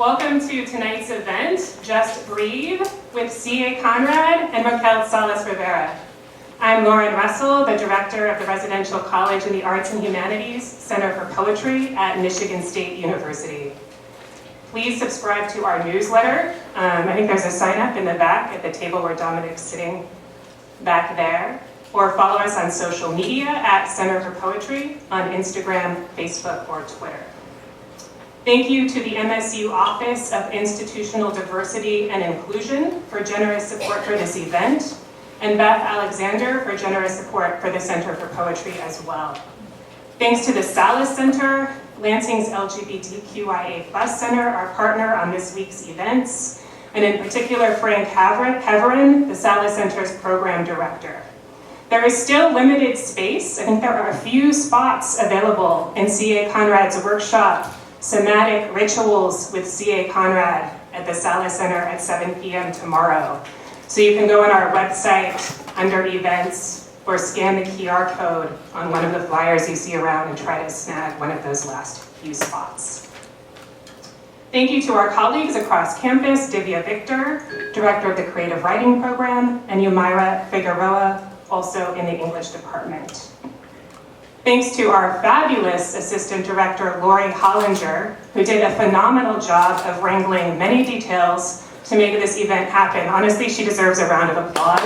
Welcome to tonight's event, Just Breathe, with CAConrad and Raquel Salas Rivera. I'm Lauren Russell, the director of the Residential College in the Arts and Humanities Center for Poetry at Michigan State University. Please subscribe to our newsletter. I think there's a sign up in the back at the table where Dominic's sitting back there. Or follow us on social media at Center for Poetry on Instagram, Facebook, or Twitter. Thank you to the MSU Office of Institutional Diversity and Inclusion for generous support for this event, and Beth Alexander for generous support for the Center for Poetry as well. Thanks to the Salas Center, Lansing's LGBTQIA+ Center, our partner on this week's events, and in particular Frank Heverin, the Salas Center's program director. There is still limited space. I think there are a few spots available in CAConrad's workshop, Somatic Rituals with CAConrad at the Salas Center at 7 p.m. tomorrow. So you can go on our website under events or scan the QR code on one of the flyers you see around and try to snag one of those last few spots. Thank you to our colleagues across campus, Divya Victor, director of the Creative Writing Program, and Yumaira Figueroa, also in the English department. Thanks to our fabulous assistant director, Lori Hollinger, who did a phenomenal job of wrangling many details to make this event happen. Honestly, she deserves a round of applause.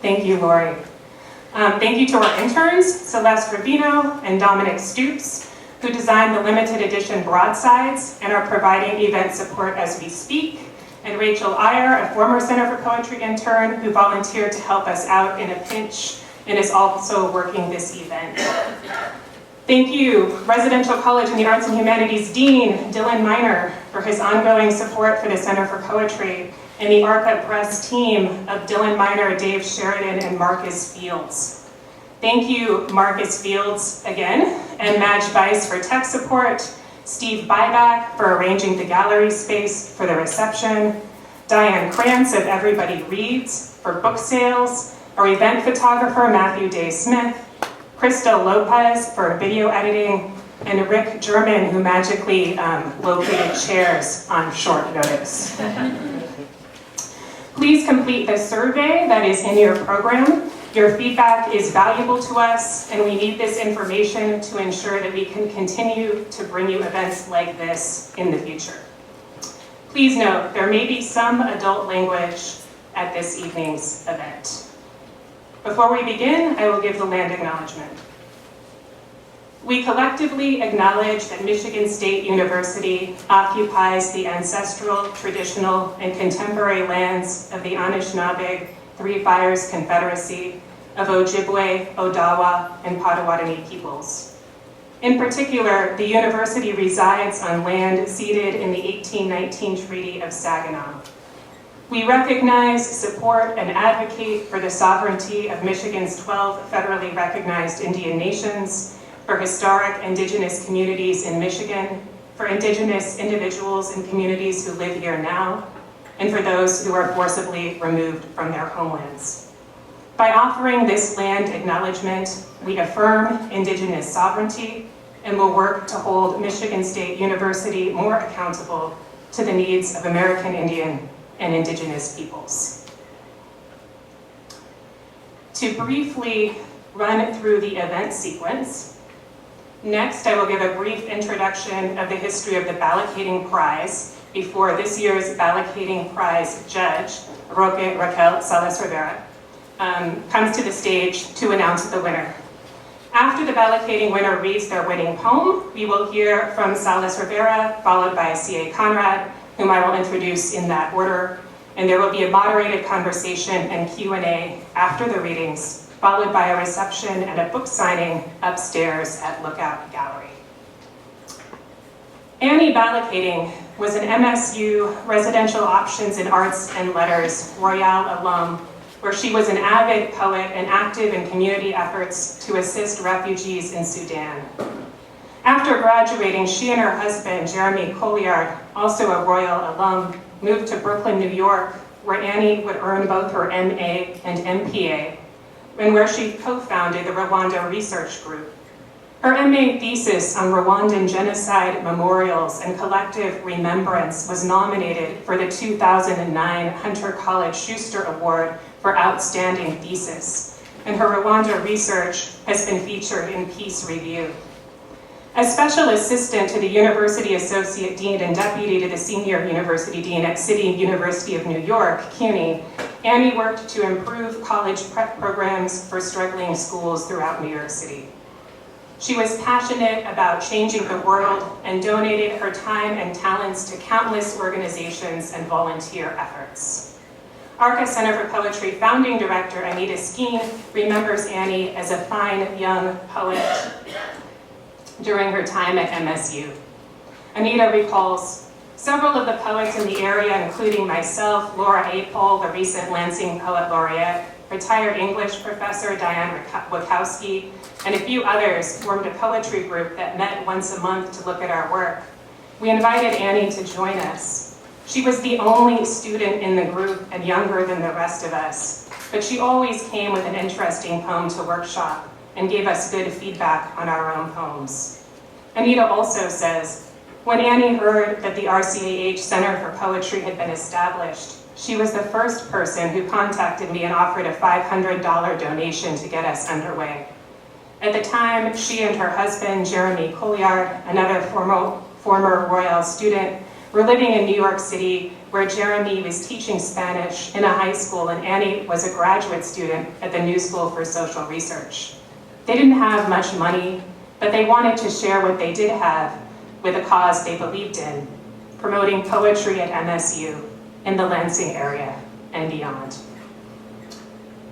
Thank you, Lori. Thank you to our interns, Celeste Rubino and Dominic Stoops, who designed the limited edition broadsides and are providing event support as we speak, and Rachel Iyer, a former Center for Poetry intern who volunteered to help us out in a pinch and is also working this event. Thank you, Residential College in the Arts and Humanities Dean, Dylan Miner, for his ongoing support for the Center for Poetry, and the ARCA Press team of Dylan Miner, Dave Sheridan, and Marcus Fields. Thank you, Marcus Fields, again, and Madge Weiss for tech support, Steve Byback for arranging the gallery space for the reception, Diane Krantz of Everybody Reads for book sales, our event photographer, Matthew Day Smith, Crystal Lopez for video editing, and Rick German, who magically located chairs on short notice. Please complete the survey that is in your program. Your feedback is valuable to us, and we need this information to ensure that we can continue to bring you events like this in the future. Please note, there may be some adult language at this evening's event. Before we begin, I will give the land acknowledgement. We collectively acknowledge that Michigan State University occupies the ancestral, traditional, and contemporary lands of the Anishinaabe Three Fires Confederacy of Ojibwe, Odawa, and Potawatomi peoples. In particular, the university resides on land ceded in the 1819 Treaty of Saginaw. We recognize, support, and advocate for the sovereignty of Michigan's 12 federally recognized Indian nations, for historic Indigenous communities in Michigan, for Indigenous individuals and communities who live here now, and for those who are forcibly removed from their homelands. By offering this land acknowledgement, we affirm Indigenous sovereignty and will work to hold Michigan State University more accountable to the needs of American Indian and Indigenous peoples. To briefly run through the event sequence, next I will give a brief introduction of the history of the Balocating Prize before this year's Balocating Prize judge, Raquel Salas Rivera, comes to the stage to announce the winner. After the Balocating winner reads their winning poem, we will hear from Salas Rivera, followed by CAConrad, whom I will introduce in that order, and there will be a moderated conversation and Q&A after the readings, followed by a reception and a book signing upstairs at Lookout Gallery. Annie Balocating was an MSU Residential Options in Arts and Letters Royale alum, where she was an avid poet and active in community efforts to assist refugees in Sudan. After graduating, she and her husband, Jeremy Colliard, also a Royal alum, moved to Brooklyn, New York, where Annie would earn both her MA and MPA, and where she co-founded the Rwanda Research Group. Her MA thesis on Rwandan genocide memorials and collective remembrance was nominated for the 2009 Hunter College Schuster Award for Outstanding Thesis, and her Rwanda research has been featured in Peace Review. As Special Assistant to the University Associate Dean and Deputy to the Senior University Dean at City University of New York, CUNY, Annie worked to improve college prep programs for struggling schools throughout New York City. She was passionate about changing the world and donated her time and talents to countless organizations and volunteer efforts. ARCA Center for Poetry founding director Anita Skeen remembers Annie as a fine young poet during her time at MSU. Anita recalls several of the poets in the area, including myself, Laura Apol, the recent Lansing Poet Laureate, retired English professor Diane Wachowski, and a few others formed a poetry group that met once a month to look at our work. We invited Annie to join us. She was the only student in the group and younger than the rest of us, but she always came with an interesting poem to workshop and gave us good feedback on our own poems. Anita also says, when Annie heard that the RCAH Center for Poetry had been established, she was the first person who contacted me and offered a $500 donation to get us underway. At the time, she and her husband, Jeremy Colliard, another former Royal student, were living in New York City, where Jeremy was teaching Spanish in a high school and Annie was a graduate student at the New School for Social Research. They didn't have much money, but they wanted to share what they did have with a cause they believed in, promoting poetry at MSU in the Lansing area and beyond.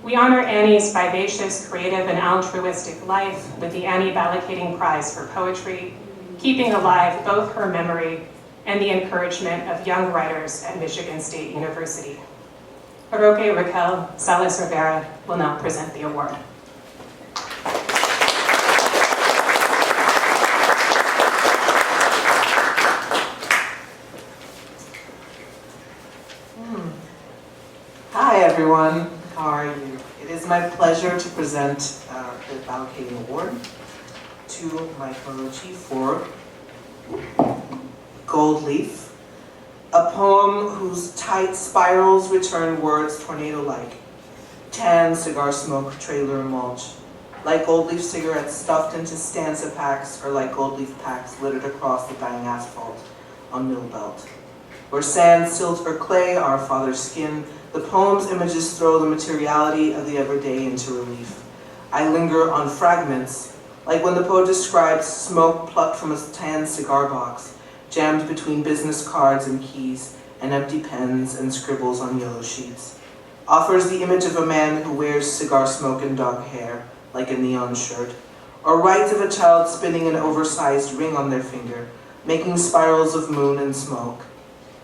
We honor Annie's vivacious, creative, and altruistic life with the Annie Balocating Prize for Poetry, keeping alive both her memory and the encouragement of young writers at Michigan State University. Raquel Salas Rivera will now present the award. Hi everyone, how are you? It is my pleasure to present the Balocating Award to my co-chief for Gold Leaf, a poem whose tight spirals return words tornado-like, tan cigar smoke, trailer mulch, like gold leaf cigarettes stuffed into stanza packs, or like gold leaf packs littered across the dying asphalt on Mill Belt. Where sand, silt, or clay are father's skin, the poem's images throw the materiality of the everyday into relief. I linger on fragments, like when the poet describes smoke plucked from a tan cigar box, jammed between business cards and keys, and empty pens and scribbles on yellow sheets. Offers the image of a man who wears cigar smoke and dog hair, like a neon shirt, or writes of a child spinning an oversized ring on their finger, making spirals of moon and smoke.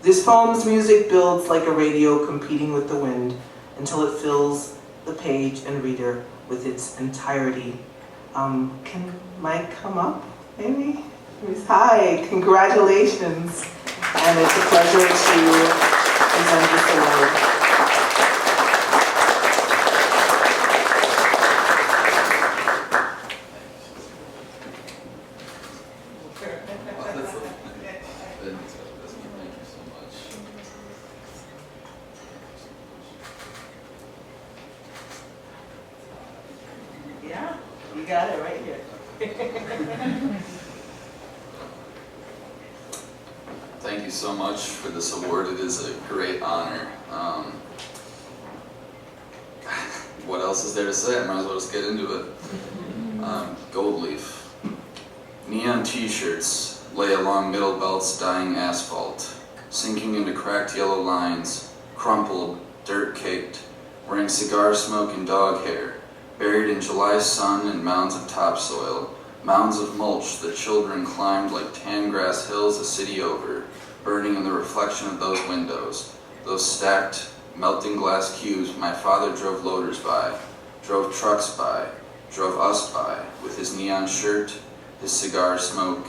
This poem's music builds like a radio competing with the wind until it fills the page and reader with its entirety. Can Mike come up, maybe? Hi, congratulations. And it's a pleasure to present this award. Yeah, you got it right here. Thank you so much for this award. It is a great honor. What else is there to say? I might as well just get into it. Gold leaf. Neon t-shirts lay along Middle Belt's dying asphalt, sinking into cracked yellow lines, crumpled, dirt-caked, wearing cigar smoke and dog hair, buried in July sun and mounds of topsoil, mounds of mulch that children climbed like tan grass hills a city over, burning in the reflection of those windows, those stacked, melting glass cubes my father drove loaders by, drove trucks by, drove us by, with his neon shirt, his cigar smoke,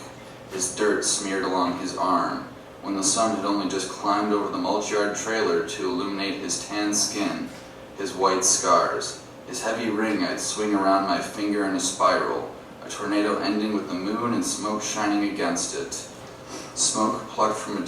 his dirt smeared along his arm, when the sun had only just climbed over the mulch yard trailer to illuminate his tan skin, his white scars, His heavy ring I'd swing around my finger in a spiral, a tornado ending with the moon and smoke shining against it. Smoke plucked from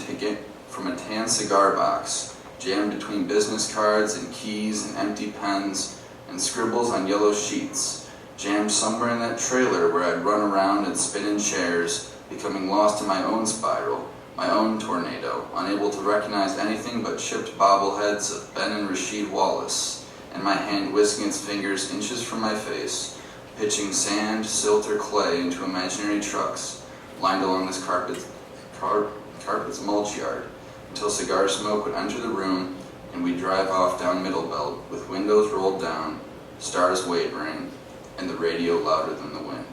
a tan cigar box, jammed between business cards and keys and empty pens and scribbles on yellow sheets, jammed somewhere in that trailer where I'd run around and spin in chairs, becoming lost in my own spiral, my own tornado, unable to recognize anything but chipped bobbleheads of Ben and Rasheed Wallace, and my hand whisking its fingers inches from my face, pitching sand, silt, or clay into imaginary trucks lined along this carpet's mulch yard, until cigar smoke would enter the room and we'd drive off down Middle Belt with windows rolled down, stars wavering, and the radio louder than the wind.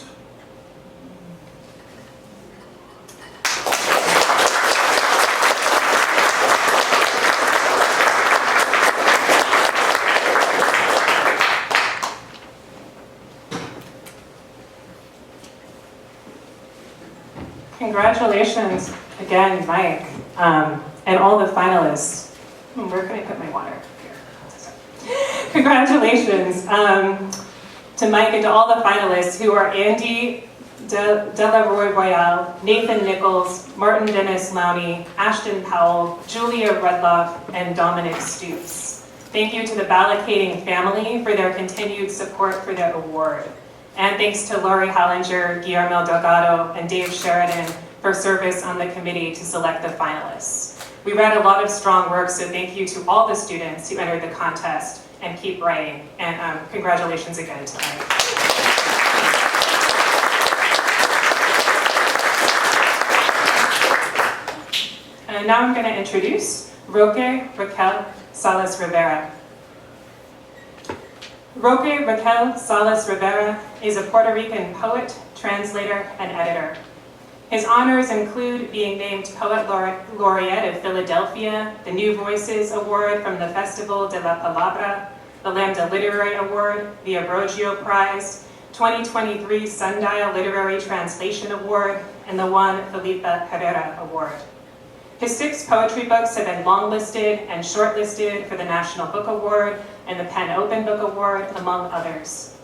Congratulations again, Mike, and all the finalists. Where can I put my water? Here. Congratulations to Mike and to all the finalists who are Andy De La Royale, Nathan Nichols, Martin Dennis Lowney, Ashton Powell, Julia Rudloff, and Dominic Stoops. Thank you to the Balocating family for their continued support for the award. And thanks to Lori Hollinger, Guillermo Delgado, and Dave Sheridan for service on the committee to select the finalists. We read a lot of strong work, so thank you to all the students who entered the contest, and keep writing. And congratulations again tonight. And now I'm going to introduce Raquel Salas Rivera. Raquel Salas Rivera is a Puerto Rican poet, translator, and editor. His honors include being named Poet Laureate of Philadelphia, the New Voices Award from the Festival de la Palabra, the Lambda Literary Award, the Abrogio Prize, 2023 Sundial Literary Translation Award, and the Juan Felipe Herrera Award. His 6 poetry books have been longlisted and shortlisted for the National Book Award and the Penn Open Book Award, among others.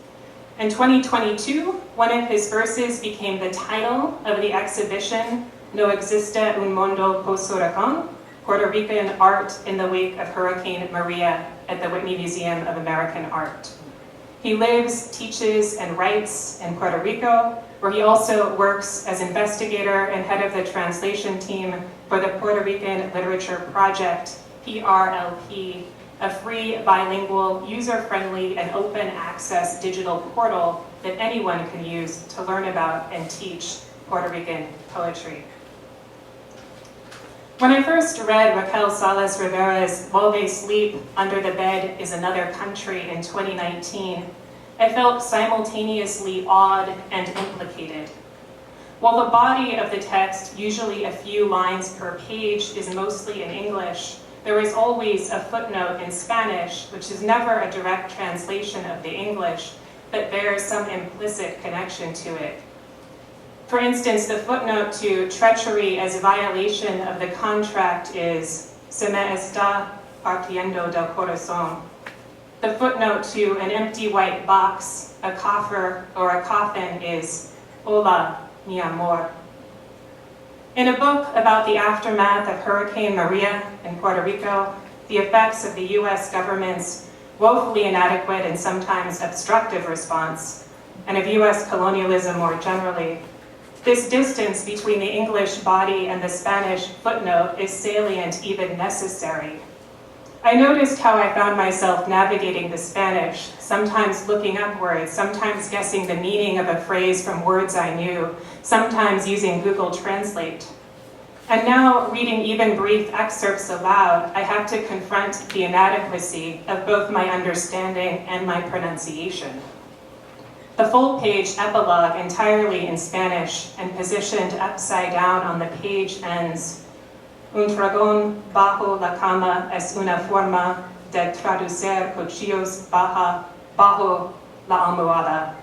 In 2022, one of his verses became the title of the exhibition No Existe un Mundo Post-Huracán, Puerto Rican Art in the Wake of Hurricane Maria at the Whitney Museum of American Art. He lives, teaches, and writes in Puerto Rico, where he also works as investigator and head of the translation team for the Puerto Rican Literature Project, PRLP, a free, bilingual, user-friendly, and open-access digital portal that anyone can use to learn about and teach Puerto Rican poetry. When I first read Raquel Salas Rivera's While They Sleep, Under the Bed is Another Country in 2019, I felt simultaneously awed and implicated. While the body of the text, usually a few lines per page, is mostly in English, there is always a footnote in Spanish, which is never a direct translation of the English, but bears some implicit connection to it. For instance, the footnote to treachery as a violation of the contract is "Se me está partiendo del corazón." The footnote to an empty white box, a coffer, or a coffin is "Hola, mi amor." In a book about the aftermath of Hurricane Maria in Puerto Rico, the effects of the U.S. government's woefully inadequate and sometimes obstructive response, and of U.S. colonialism more generally, this distance between the English body and the Spanish footnote is salient, even necessary. I noticed how I found myself navigating the Spanish, sometimes looking upwards, sometimes guessing the meaning of a phrase from words I knew, sometimes using Google Translate. And now, reading even brief excerpts aloud, I have to confront the inadequacy of both my understanding and my pronunciation. The full-page epilogue, entirely in Spanish and positioned upside down on the page, ends, "Un dragón bajo la cama es una forma de traducir cuchillos bajo la almohada."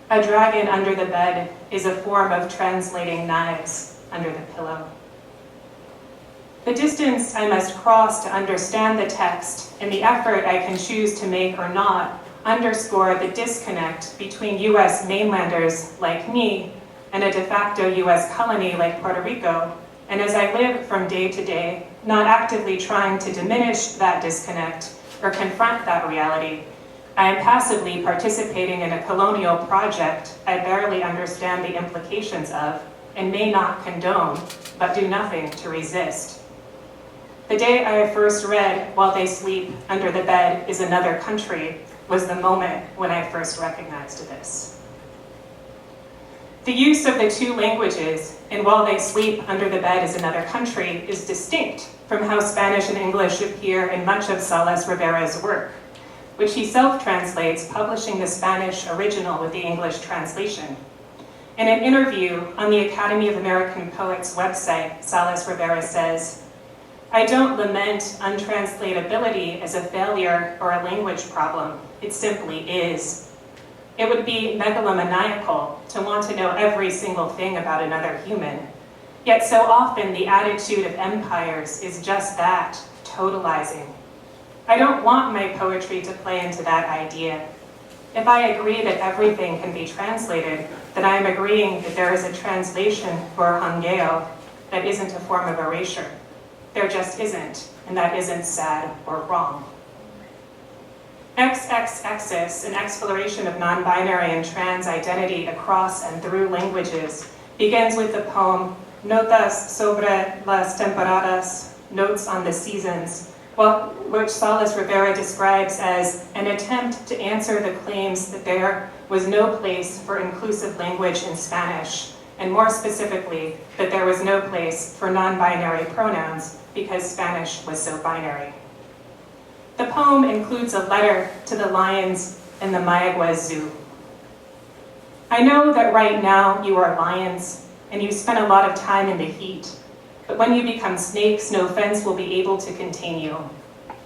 A dragon under the bed is a form of translating knives under the pillow. The distance I must cross to understand the text and the effort I can choose to make or not underscore the disconnect between US mainlanders like me and a de facto US colony like Puerto Rico, and as I live from day to day, not actively trying to diminish that disconnect or confront that reality, I am passively participating in a colonial project I barely understand the implications of and may not condone, but do nothing to resist. The day I first read While They Sleep Under the Bed is Another Country was the moment when I first recognized this. The use of the two languages in While They Sleep Under the Bed is Another Country is distinct from how Spanish and English appear in much of Salas Rivera's work, which he self-translates, publishing the Spanish original with the English translation. In an interview on the Academy of American Poets website, Salas Rivera says, "I don't lament untranslatability as a failure or a language problem. It simply is. It would be megalomaniacal to want to know every single thing about another human. Yet so often the attitude of empires is just that, totalizing. I don't want my poetry to play into that idea. If I agree that everything can be translated, then I am agreeing that there is a translation for hangeo that isn't a form of erasure. There just isn't, and that isn't sad or wrong." XXXis, an exploration of non-binary and trans identity across and through languages, begins with the poem Notas sobre las temporadas, Notes on the Seasons, which Salas Rivera describes as an attempt to answer the claims that there was no place for inclusive language in Spanish, and more specifically, that there was no place for non-binary pronouns because Spanish was so binary. The poem includes a letter to the lions in the Mayagüez Zoo. "I know that right now you are lions, and you spend a lot of time in the heat, but when you become snakes, no fence will be able to contain you.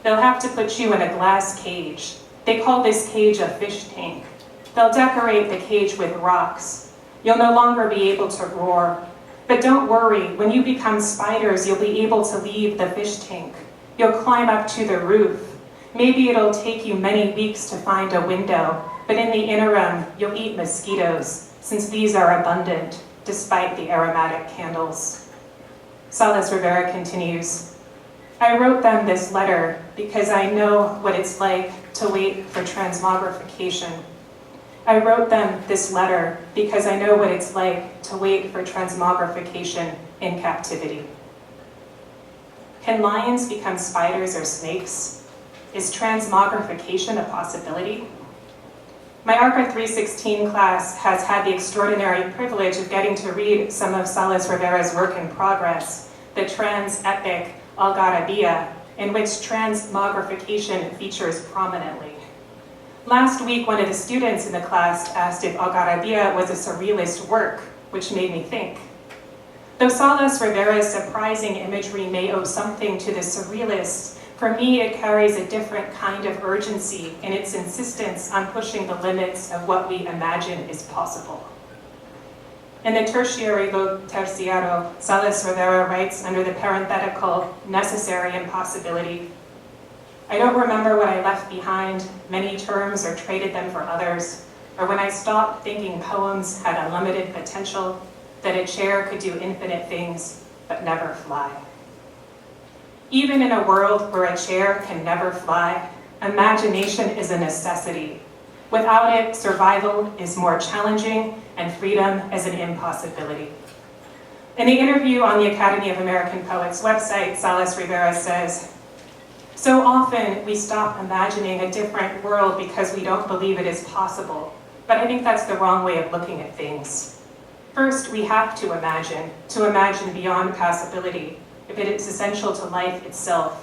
They'll have to put you in a glass cage. They call this cage a fish tank. They'll decorate the cage with rocks. You'll no longer be able to roar. But don't worry, when you become spiders, you'll be able to leave the fish tank. You'll climb up to the roof. Maybe it'll take you many weeks to find a window, but in the interim, you'll eat mosquitoes, since these are abundant, despite the aromatic candles." Salas Rivera continues, "I wrote them this letter because I know what it's like to wait for transmogrification. I wrote them this letter because I know what it's like to wait for transmogrification in captivity." Can lions become spiders or snakes? Is transmogrification a possibility? My ARCA 316 class has had the extraordinary privilege of getting to read some of Salas Rivera's work in progress, the trans epic Algarabía, in which transmogrification features prominently. Last week, one of the students in the class asked if Algarabía was a surrealist work, which made me think. Though Salas Rivera's surprising imagery may owe something to the surrealists, for me it carries a different kind of urgency in its insistence on pushing the limits of what we imagine is possible. In the tertiary lo terciario, Salas Rivera writes under the parenthetical necessary impossibility, "I don't remember what I left behind, many terms or traded them for others, or when I stopped thinking poems had unlimited potential, that a chair could do infinite things, but never fly." Even in a world where a chair can never fly, imagination is a necessity. Without it, survival is more challenging and freedom is an impossibility. In the interview on the Academy of American Poets website, Salas Rivera says, "So often we stop imagining a different world because we don't believe it is possible, but I think that's the wrong way of looking at things. First, we have to imagine beyond possibility, if it is essential to life itself.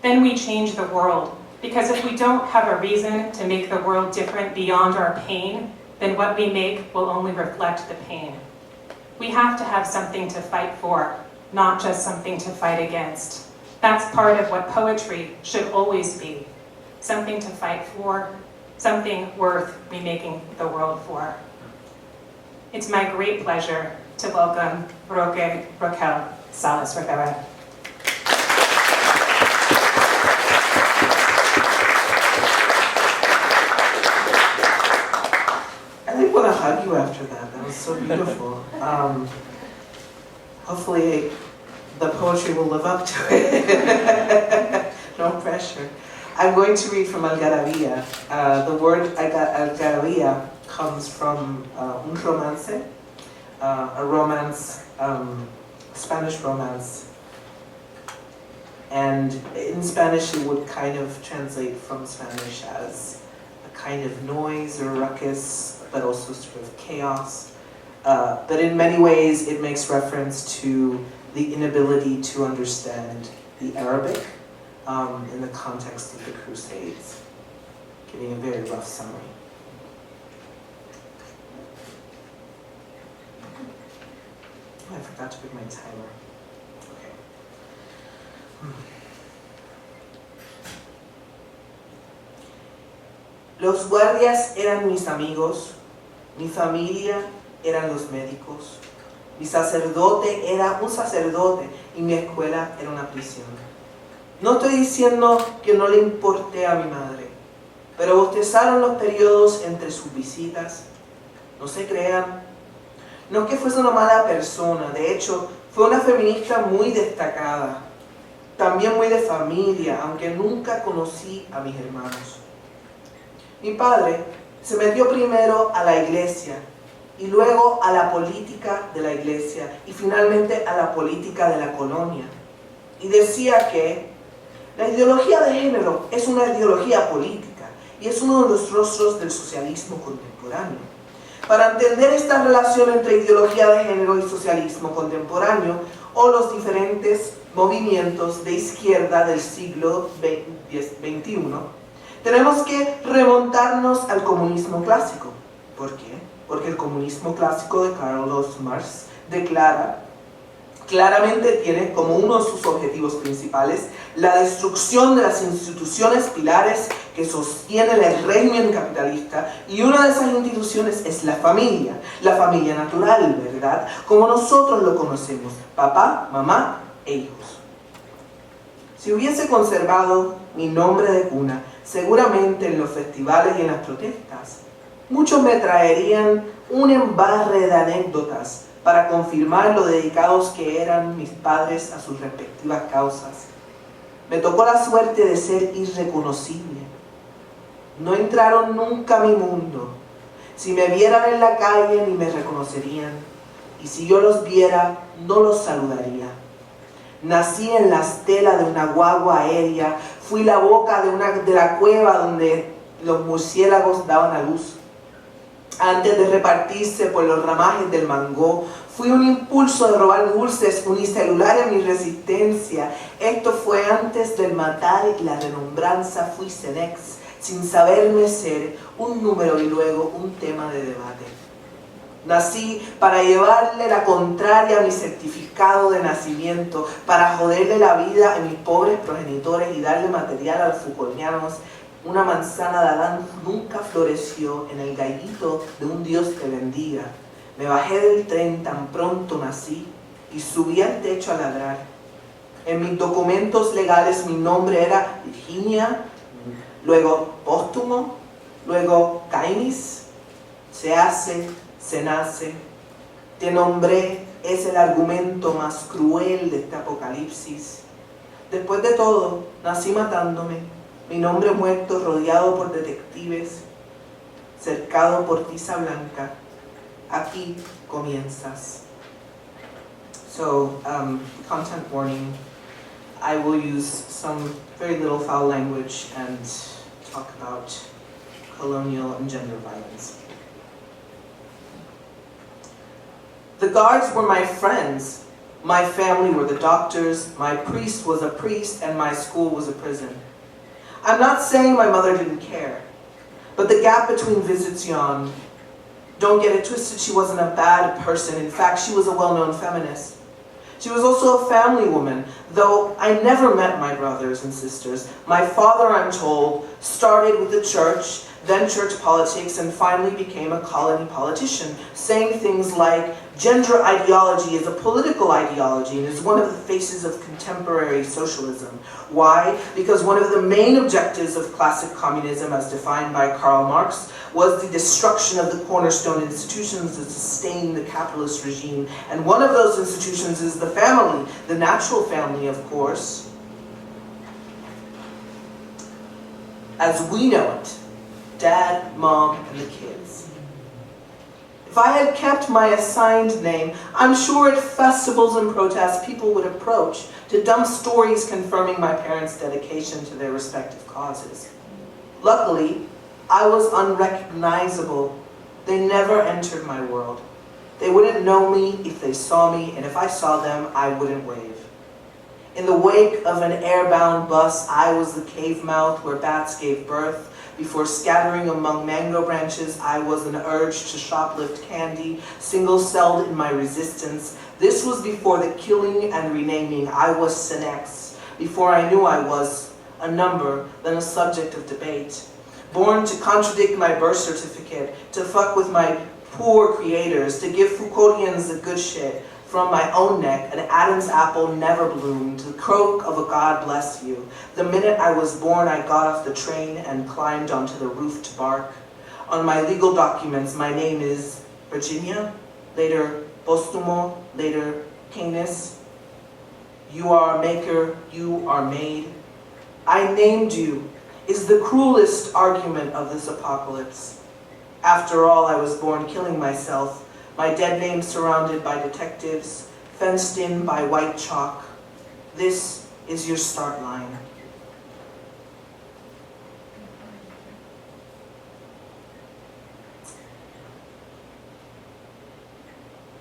Then we change the world, because if we don't have a reason to make the world different beyond our pain, then what we make will only reflect the pain. We have to have something to fight for, not just something to fight against. That's part of what poetry should always be. Something to fight for, something worth remaking the world for." It's my great pleasure to welcome Raquel Salas Rivera. to hug you after that. That was so beautiful. Hopefully the poetry will live up to it. No pressure. I'm going to read from Algarabía. The word Algarabía comes from un romance, a romance, Spanish romance. And in Spanish it would kind of translate from Spanish as a kind of noise or ruckus, but also sort of chaos. But in many ways it makes reference to the inability to understand the Arabic in the context of the Crusades, giving a very rough summary. Oh, I forgot to put my timer. Okay. Los guardias eran mis amigos, mi familia eran los médicos, mi sacerdote era un sacerdote y mi escuela era una prisión. No estoy diciendo que no le importé a mi madre, pero bostezaron los periodos entre sus visitas. No se crean. No es que fuese una mala persona, de hecho, fue una feminista muy destacada, también muy de familia, aunque nunca conocí a mis hermanos. Mi padre se metió primero a la iglesia y luego a la política de la iglesia y finalmente a la política de la colonia. Y decía que la ideología de género es una ideología política y es uno de los rostros del socialismo contemporáneo. Para entender esta relación entre ideología de género y socialismo contemporáneo o los diferentes movimientos de izquierda del siglo XXI, tenemos que remontarnos al comunismo clásico. ¿Por qué? Porque el comunismo clásico de Carlos Marx claramente tiene como uno de sus objetivos principales la destrucción de las instituciones pilares que sostienen el régimen capitalista, y una de esas instituciones es la familia natural, ¿verdad? Como nosotros lo conocemos, papá, mamá e hijos. Si hubiese conservado mi nombre de cuna, seguramente en los festivales y en las protestas, muchos me traerían un embarre de anécdotas para confirmar lo dedicados que eran mis padres a sus respectivas causas. Me tocó la suerte de ser irreconocible. No entraron nunca a mi mundo. Si me vieran en la calle ni me reconocerían, y si yo los viera, no los saludaría. Nací en la estela de una guagua aérea, fui la boca de la cueva donde los murciélagos daban a luz. Antes de repartirse por los ramajes del mango, fui un impulso de robar dulces unicelular en mi resistencia. Esto fue antes del matar y la renombranza, fui Cenex, sin saberme ser un número y luego un tema de debate. Nací para llevarle la contraria a mi certificado de nacimiento, para joderle la vida a mis pobres progenitores y darle material a los Foucaultianos. Una manzana de Adán nunca floreció en el gallito de un Dios te bendiga. Me bajé del tren tan pronto nací y subí al techo a ladrar. En mis documentos legales mi nombre era Virginia, luego póstumo, luego Cainis. Se hace, se nace. Te nombré, es el argumento más cruel de este apocalipsis. Después de todo, nací matándome. Mi nombre muerto, rodeado por detectives, cercado por tiza blanca. Aquí comienzas. So, content warning. I will use some very little foul language and talk about colonial and gender violence. The guards were my friends. My family were the doctors. My priest was a priest, and my school was a prison. I'm not saying my mother didn't care, but the gap between visits yawned. Don't get it twisted, she wasn't a bad person. In fact, she was a well-known feminist. She was also a family woman, though I never met my brothers and sisters. My father, I'm told, started with the church, then church politics, and finally became a colony politician, saying things like, gender ideology is a political ideology and is one of the faces of contemporary socialism. Why? Because one of the main objectives of classic communism, as defined by Karl Marx, was the destruction of the cornerstone institutions that sustain the capitalist regime. And one of those institutions is the family, the natural family, of course, as we know it. Dad, mom, and the kids. If I had kept my assigned name, I'm sure at festivals and protests people would approach to dump stories confirming my parents' dedication to their respective causes. Luckily, I was unrecognizable. They never entered my world. They wouldn't know me if they saw me, and if I saw them, I wouldn't wave. In the wake of an airbound bus, I was the cave mouth where bats gave birth. Before scattering among mango branches, I was an urge to shoplift candy, single-celled in my resistance. This was before the killing and renaming. I was Senex, before I knew I was a number, then a subject of debate. Born to contradict my birth certificate, to fuck with my poor creators, to give Foucauldians the good shit. From my own neck, an Adam's apple never bloomed, the croak of a God bless you. The minute I was born, I got off the train and climbed onto the roof to bark. On my legal documents, my name is Virginia, later Postumo, later Canis. You are maker, you are made. I named you is the cruelest argument of this apocalypse. After all, I was born killing myself. My dead name surrounded by detectives, fenced in by white chalk. This is your start line.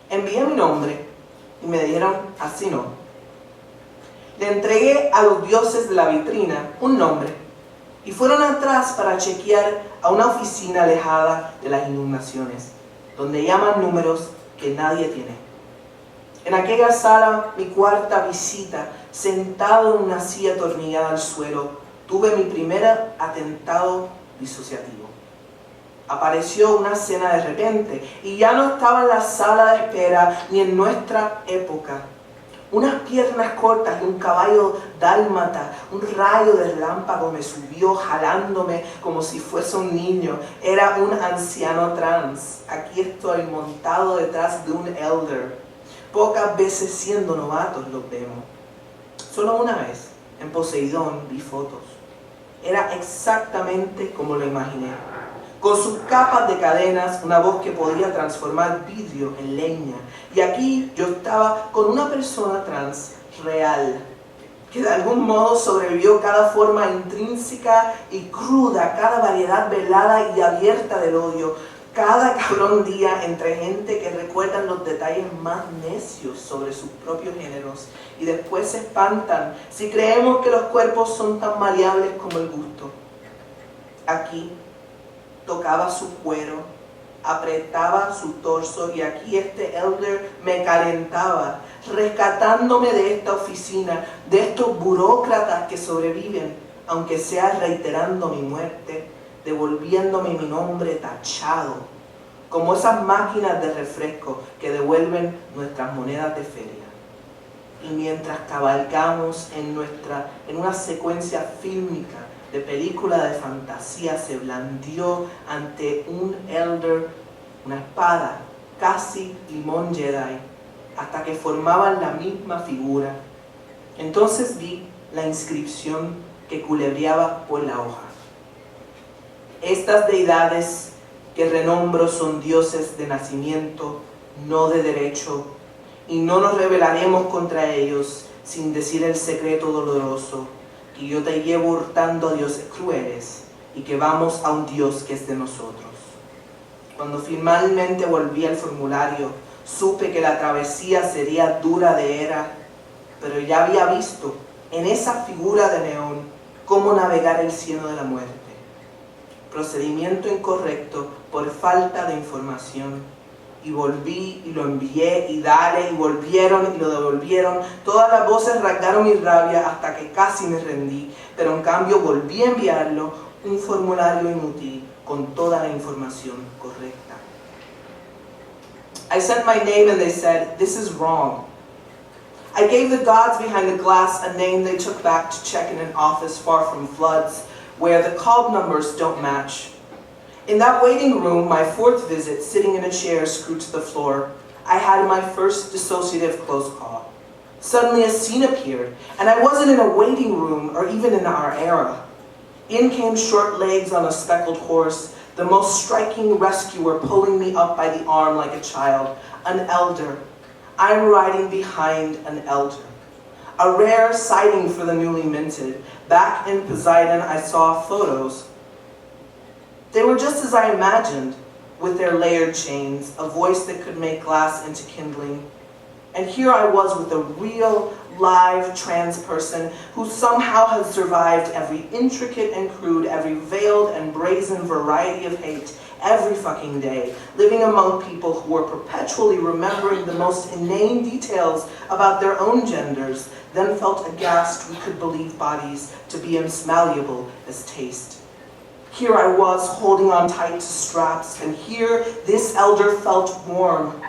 Envié mi nombre y me dijeron así no. Le entregué a los dioses de la vitrina un nombre y fueron atrás para chequear a una oficina alejada de las inundaciones, donde llaman números que nadie tiene. En aquella sala, mi cuarta visita, sentado en una silla atornillada al suelo, tuve mi primer atentado disociativo. Apareció una escena de repente y ya no estaba en la sala de espera ni en nuestra época. Unas piernas cortas y un caballo dálmata, un rayo de relámpago me subió jalándome como si fuese un niño. Era un anciano trans. Aquí estoy montado detrás de un elder. Pocas veces siendo novatos los vemos. Solo una vez, en Poseidón, vi fotos. Era exactamente como lo imaginé. Con sus capas de cadenas, una voz que podía transformar vidrio en leña. Y aquí yo estaba con una persona trans real, que de algún modo sobrevivió cada forma intrínseca y cruda, cada variedad velada y abierta del odio, cada cabrón día entre gente que recuerdan los detalles más necios sobre sus propios géneros y después se espantan si creemos que los cuerpos son tan maleables como el gusto. Aquí tocaba su cuero, apretaba su torso y aquí este elder me calentaba, rescatándome de esta oficina, de estos burócratas que sobreviven, aunque sea reiterando mi muerte, devolviéndome mi nombre tachado, como esas máquinas de refresco que devuelven nuestras monedas de feria. Y mientras cabalgamos en una secuencia fílmica de película de fantasía, se blandió ante un elder una espada, casi limón Jedi, hasta que formaban la misma figura. Entonces vi la inscripción que culebreaba por la hoja. Estas deidades que renombro son dioses de nacimiento, no de derecho, y no nos rebelaremos contra ellos sin decir el secreto doloroso, que yo te llevo hurtando a dioses crueles y que vamos a un Dios que es de nosotros. Cuando finalmente volví al formulario, supe que la travesía sería dura de era, pero ya había visto en esa figura de neón cómo navegar el cielo de la muerte. Procedimiento incorrecto por falta de información. Y volví y lo envié y dale y volvieron y lo devolvieron. Todas las voces rasgaron mi rabia hasta que casi me rendí, pero en cambio volví a enviarlo, un formulario inútil, con toda la información correcta. I sent my name and they said, "This is wrong." I gave the gods behind the glass a name they took back to check in an office far from floods, where the called numbers don't match. In that waiting room, my fourth visit, sitting in a chair screwed to the floor, I had my first dissociative close call. Suddenly a scene appeared, and I wasn't in a waiting room or even in our era. In came short legs on a speckled horse, the most striking rescuer pulling me up by the arm like a child, an elder. I'm riding behind an elder. A rare sighting for the newly minted. Back in Poseidon, I saw photos. They were just as I imagined, with their layered chains, a voice that could make glass into kindling. And here I was with a real, live trans person who somehow had survived every intricate and crude, every veiled and brazen variety of hate every fucking day, living among people who were perpetually remembering the most inane details about their own genders, then felt aghast we could believe bodies to be as malleable as taste. Here I was holding on tight to straps, and here this elder felt warm,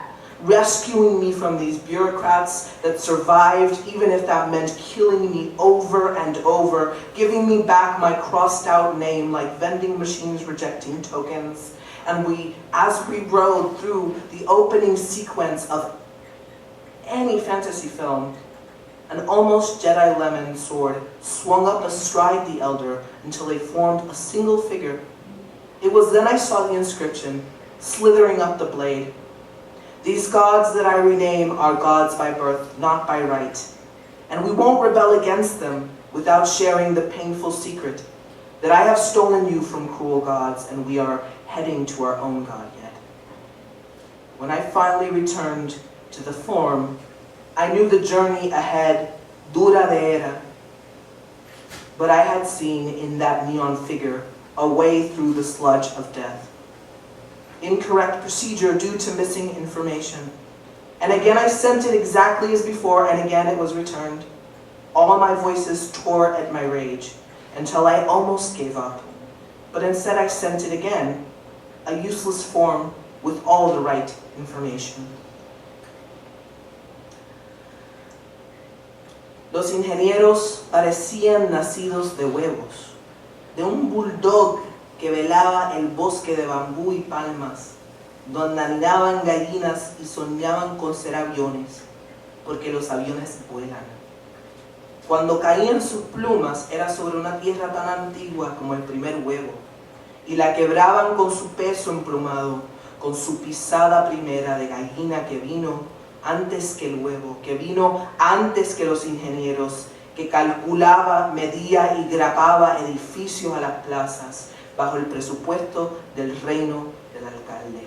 rescuing me from these bureaucrats that survived, even if that meant killing me over and over, giving me back my crossed out name like vending machines rejecting tokens. And as we rode through the opening sequence of any fantasy film, an almost Jedi lemon sword swung up astride the elder until they formed a single figure. It was then I saw the inscription, slithering up the blade. "These gods that I rename are gods by birth, not by right. And we won't rebel against them without sharing the painful secret that I have stolen you from cruel gods and we are heading to our own god yet." When I finally returned to the form, I knew the journey ahead, dura de era. But I had seen in that neon figure a way through the sludge of death. Incorrect procedure due to missing information. And again I sent it exactly as before, and again it was returned. All my voices tore at my rage, until I almost gave up. But instead I sent it again, a useless form with all the right information. Los ingenieros parecían nacidos de huevos, de un bulldog que velaba el bosque de bambú y palmas, donde anidaban gallinas y soñaban con ser aviones, porque los aviones vuelan. Cuando caían sus plumas era sobre una tierra tan antigua como el primer huevo, y la quebraban con su peso emplumado, con su pisada primera de gallina que vino antes que el huevo, que vino antes que los ingenieros, que calculaba, medía y grababa edificios a las plazas, bajo el presupuesto del reino del alcalde.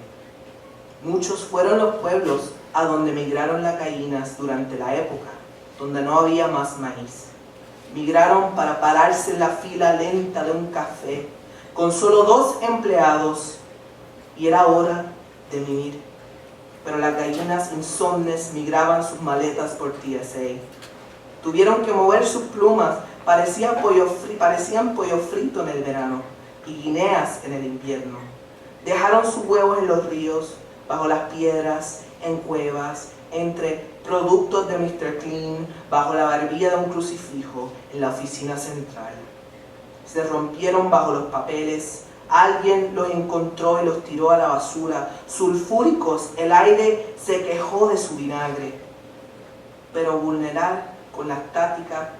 Muchos fueron los pueblos a donde migraron las gallinas durante la época, donde no había más maíz. Migraron para pararse en la fila lenta de un café, con solo 2 empleados, y era hora de mimir. Pero las gallinas insomnes migraban sus maletas por TSA. Tuvieron que mover sus plumas, parecían pollo frito en el verano y guineas en el invierno. Dejaron sus huevos en los ríos, bajo las piedras, en cuevas, entre productos de Mr. Clean, bajo la barbilla de un crucifijo en la oficina central. Se rompieron bajo los papeles. Alguien los encontró y los tiró a la basura. Sulfúricos, el aire se quejó de su vinagre. Pero vulnerar con la táctica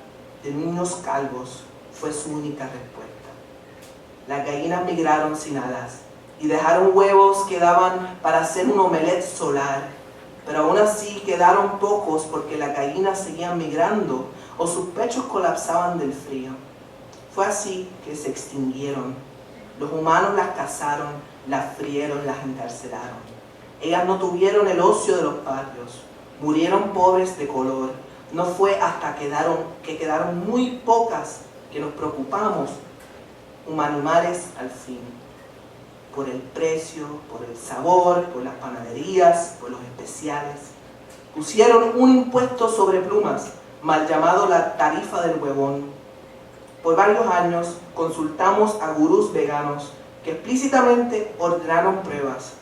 de niños calvos fue su única respuesta. Las gallinas migraron sin alas y dejaron huevos que daban para hacer un omelette solar. Pero aún así quedaron pocos porque las gallinas seguían migrando o sus pechos colapsaban del frío. Fue así que se extinguieron. Los humanos las cazaron, las frieron, las encarcelaron. Ellas no tuvieron el ocio de los patios, murieron pobres de color. No fue hasta que quedaron muy pocas que nos preocupamos, humanimales al fin. Por el precio, por el sabor, por las panaderías, por los especiales. Pusieron un impuesto sobre plumas, mal llamado la tarifa del huevón. Por varios años consultamos a gurús veganos que explícitamente ordenaron pruebas.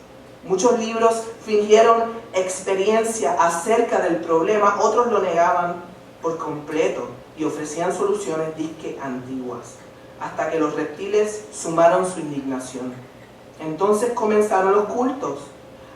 Muchos libros fingieron experiencia acerca del problema, otros lo negaban por completo y ofrecían soluciones disque antiguas, hasta que los reptiles sumaron su indignación. Entonces comenzaron los cultos.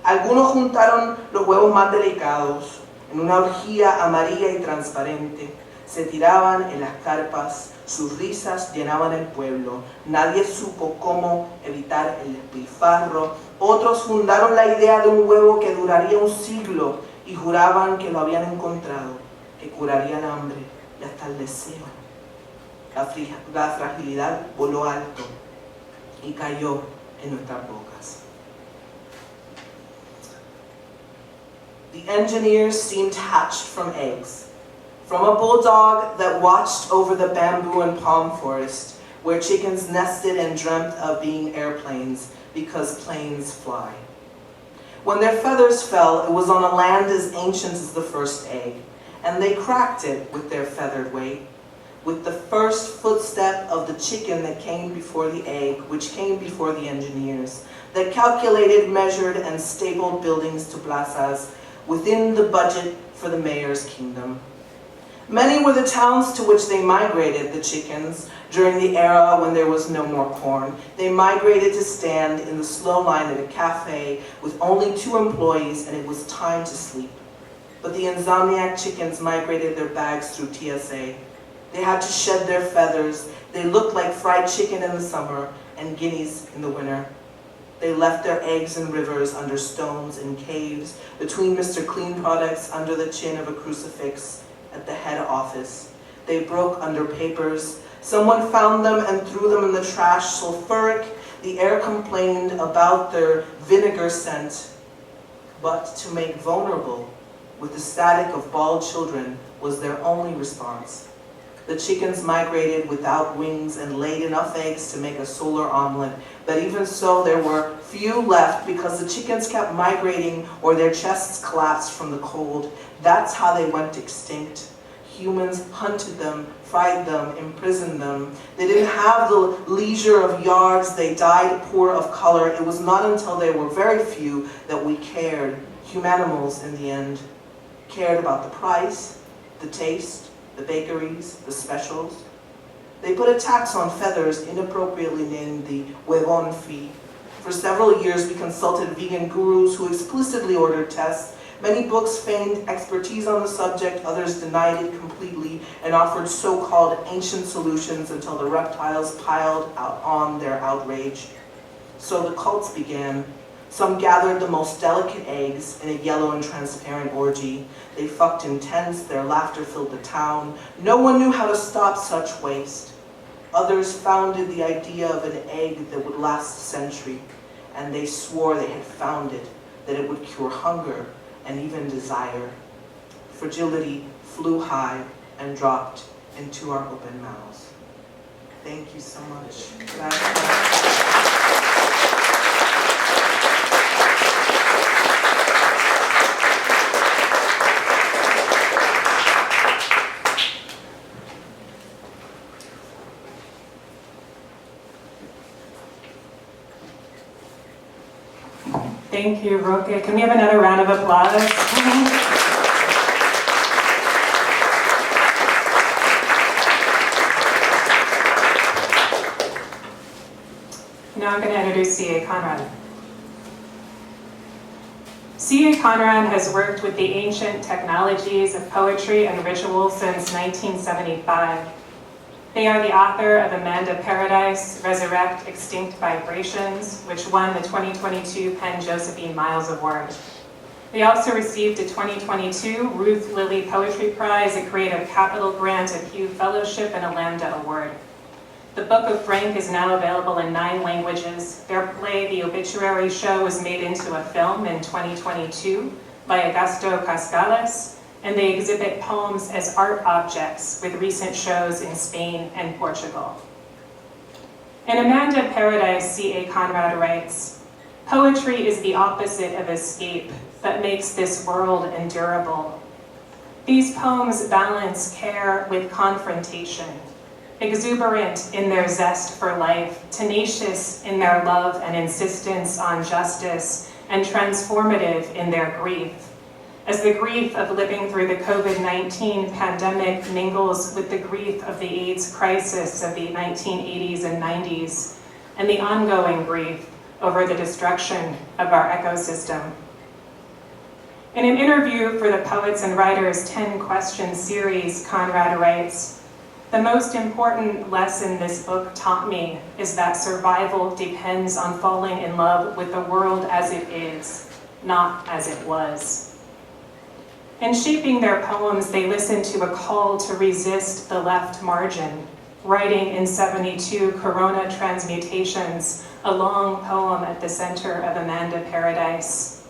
Algunos juntaron los huevos más delicados en una orgía amarilla y transparente. Se tiraban en las carpas, sus risas llenaban el pueblo. Nadie supo cómo evitar el despilfarro. Otros fundaron la idea de un huevo que duraría un siglo y juraban que lo habían encontrado, que curaría el hambre y hasta el deseo. La fragilidad voló alto y cayó en nuestras bocas. The engineers seemed hatched from eggs. From a bulldog that watched over the bamboo and palm forest, where chickens nested and dreamt of being airplanes, because planes fly. When their feathers fell, it was on a land as ancient as the first egg, and they cracked it with their feathered weight, with the first footstep of the chicken that came before the egg, which came before the engineers, that calculated, measured, and stapled buildings to plazas within the budget for the mayor's kingdom. Many were the towns to which they migrated, the chickens, during the era when there was no more corn. They migrated to stand in the slow line at a cafe with only 2 employees, and it was time to sleep. But the insomniac chickens migrated their bags through TSA. They had to shed their feathers. They looked like fried chicken in the summer and guineas in the winter. They left their eggs in rivers, under stones, in caves, between Mr. Clean Products, under the chin of a crucifix, at the head office. They broke under papers. Someone found them and threw them in the trash. Sulfuric, the air complained about their vinegar scent. But to make vulnerable with the static of bald children was their only response. The chickens migrated without wings and laid enough eggs to make a solar omelet, but even so there were few left because the chickens kept migrating or their chests collapsed from the cold. That's how they went extinct. Humans hunted them, fried them, imprisoned them. They didn't have the leisure of yards. They died poor of color. It was not until they were very few that we cared. Humanimals, in the end, cared about the price, the taste, the bakeries, the specials. They put a tax on feathers inappropriately named the huevon fee. For several years we consulted vegan gurus who explicitly ordered tests. Many books feigned expertise on the subject, others denied it completely and offered so-called ancient solutions until the reptiles piled out on their outrage. So the cults began. Some gathered the most delicate eggs in a yellow and transparent orgy. They fucked in tents, their laughter filled the town. No one knew how to stop such waste. Others founded the idea of an egg that would last a century, and they swore they had found it, that it would cure hunger and even desire. Fragility flew high and dropped into our open mouths. Thank you so much. Thank you, Roque. Can we have another round of applause? Now I'm going to introduce CAConrad. CAConrad has worked with the ancient technologies of poetry and ritual since 1975. They are the author of Amanda Paradise, Resurrect Extinct Vibrations, which won the 2022 Penn Josephine Miles Award. They also received a 2022 Ruth Lilly Poetry Prize, a Creative Capital Grant, a Pew Fellowship, and a Lambda Award. The Book of Frank is now available in 9 languages. Their play, The Obituary Show, was made into a film in 2022 by Augusto Cascales, and they exhibit poems as art objects with recent shows in Spain and Portugal. In Amanda Paradise, CAConrad writes, "Poetry is the opposite of escape, but makes this world endurable. These poems balance care with confrontation. exuberant in their zest for life, tenacious in their love and insistence on justice, and transformative in their grief. As the grief of living through the COVID-19 pandemic mingles with the grief of the AIDS crisis of the 1980s and 90s, and the ongoing grief over the destruction of our ecosystem. In an interview for the Poets and Writers 10 Question series, Conrad writes, "The most important lesson this book taught me is that survival depends on falling in love with the world as it is, not as it was." In shaping their poems, they listened to a call to resist the left margin, writing in 72 Corona Transmutations, a long poem at the center of Amanda Paradise.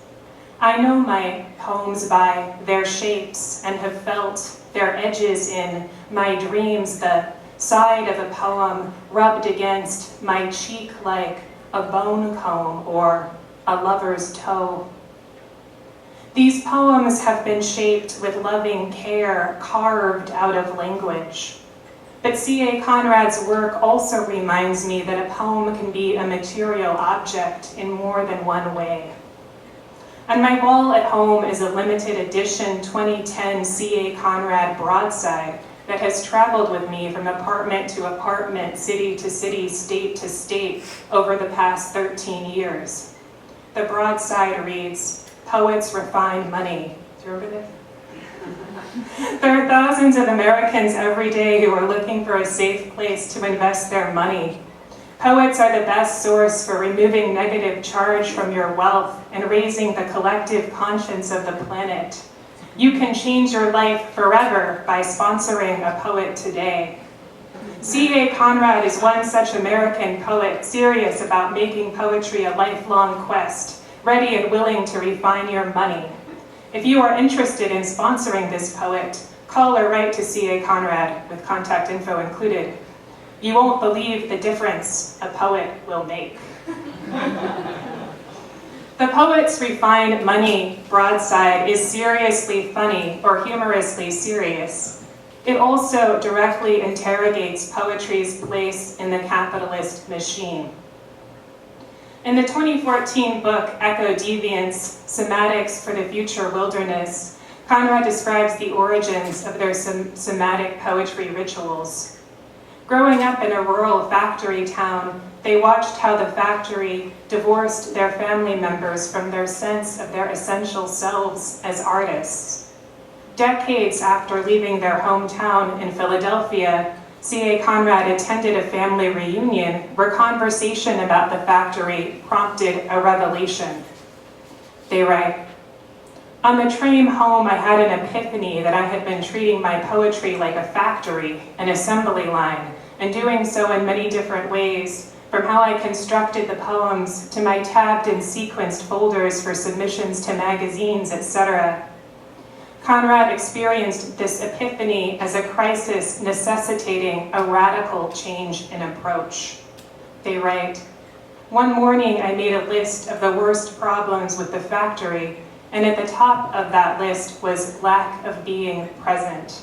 "I know my poems by their shapes and have felt their edges in my dreams, the side of a poem rubbed against my cheek like a bone comb or a lover's toe. These poems have been shaped with loving care, carved out of language. But CAConrad's work also reminds me that a poem can be a material object in more than one way. On my wall at home is a limited edition 2010 CAConrad broadside that has traveled with me from apartment to apartment, city to city, state to state over the past 13 years. The broadside reads, "Poets refine money." Do you remember this? "There are thousands of Americans every day who are looking for a safe place to invest their money. Poets are the best source for removing negative charge from your wealth and raising the collective conscience of the planet. You can change your life forever by sponsoring a poet today. CAConrad is one such American poet, serious about making poetry a lifelong quest, ready and willing to refine your money. If you are interested in sponsoring this poet, call or write to CAConrad with contact info included. You won't believe the difference a poet will make." The Poets Refine Money broadside is seriously funny or humorously serious. It also directly interrogates poetry's place in the capitalist machine. In the 2014 book, Echo Deviance, Somatics for the Future Wilderness, Conrad describes the origins of their somatic poetry rituals. Growing up in a rural factory town, they watched how the factory divorced their family members from their sense of their essential selves as artists. Decades after leaving their hometown in Philadelphia, CAConrad attended a family reunion where conversation about the factory prompted a revelation. They write, "On the train home, I had an epiphany that I had been treating my poetry like a factory, an assembly line, and doing so in many different ways, from how I constructed the poems to my tabbed and sequenced folders for submissions to magazines, etc. Conrad experienced this epiphany as a crisis necessitating a radical change in approach." They write, "One morning I made a list of the worst problems with the factory, and at the top of that list was lack of being present.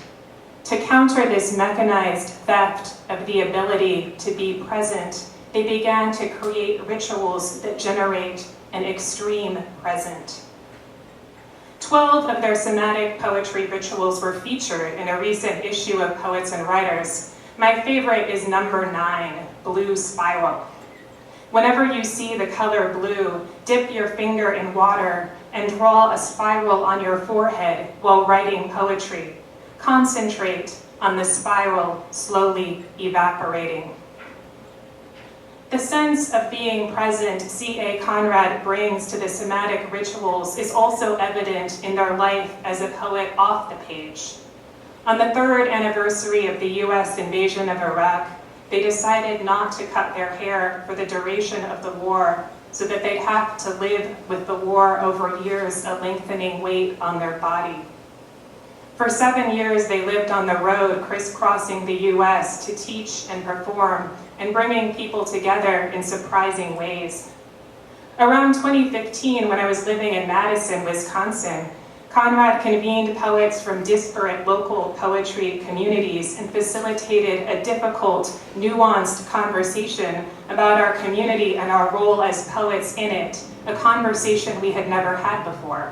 To counter this mechanized theft of the ability to be present, they began to create rituals that generate an extreme present." 12 of their somatic poetry rituals were featured in a recent issue of Poets and Writers. My favorite is number 9, Blue Spiral. Whenever you see the color blue, dip your finger in water and draw a spiral on your forehead while writing poetry. Concentrate on the spiral slowly evaporating. The sense of being present CAConrad brings to the somatic rituals is also evident in their life as a poet off the page. On the 3rd anniversary of the US invasion of Iraq, they decided not to cut their hair for the duration of the war so that they'd have to live with the war over years, a lengthening weight on their body. For 7 years, they lived on the road, crisscrossing the US to teach and perform and bringing people together in surprising ways. Around 2015, when I was living in Madison, Wisconsin, Conrad convened poets from disparate local poetry communities and facilitated a difficult, nuanced conversation about our community and our role as poets in it, a conversation we had never had before.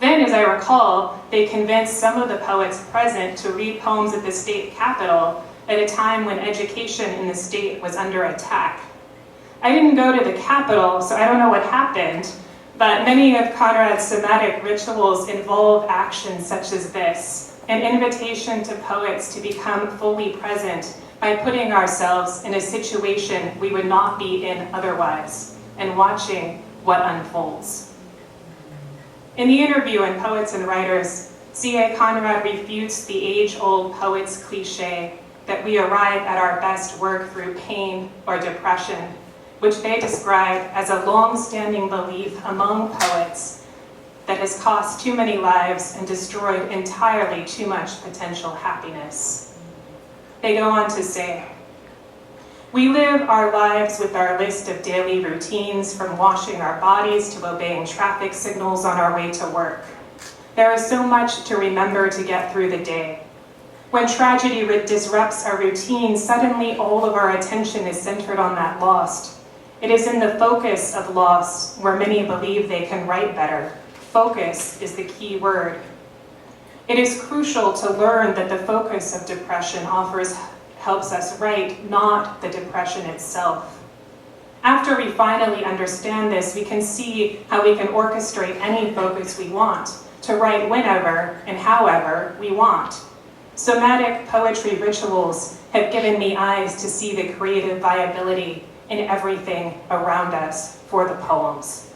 Then, as I recall, they convinced some of the poets present to read poems at the state capitol at a time when education in the state was under attack. I didn't go to the capitol, so I don't know what happened, but many of Conrad's somatic rituals involve actions such as this, an invitation to poets to become fully present by putting ourselves in a situation we would not be in otherwise, and watching what unfolds. In the interview in Poets and Writers, CAConrad refutes the age-old poet's cliche that we arrive at our best work through pain or depression, which they describe as a long-standing belief among poets that has cost too many lives and destroyed entirely too much potential happiness. They go on to say, "We live our lives with our list of daily routines, from washing our bodies to obeying traffic signals on our way to work. There is so much to remember to get through the day. When tragedy disrupts our routine, suddenly all of our attention is centered on that lost. It is in the focus of loss where many believe they can write better. Focus is the key word. It is crucial to learn that the focus of depression helps us write, not the depression itself. After we finally understand this, we can see how we can orchestrate any focus we want, to write whenever and however we want. Somatic poetry rituals have given me eyes to see the creative viability in everything around us for the poems.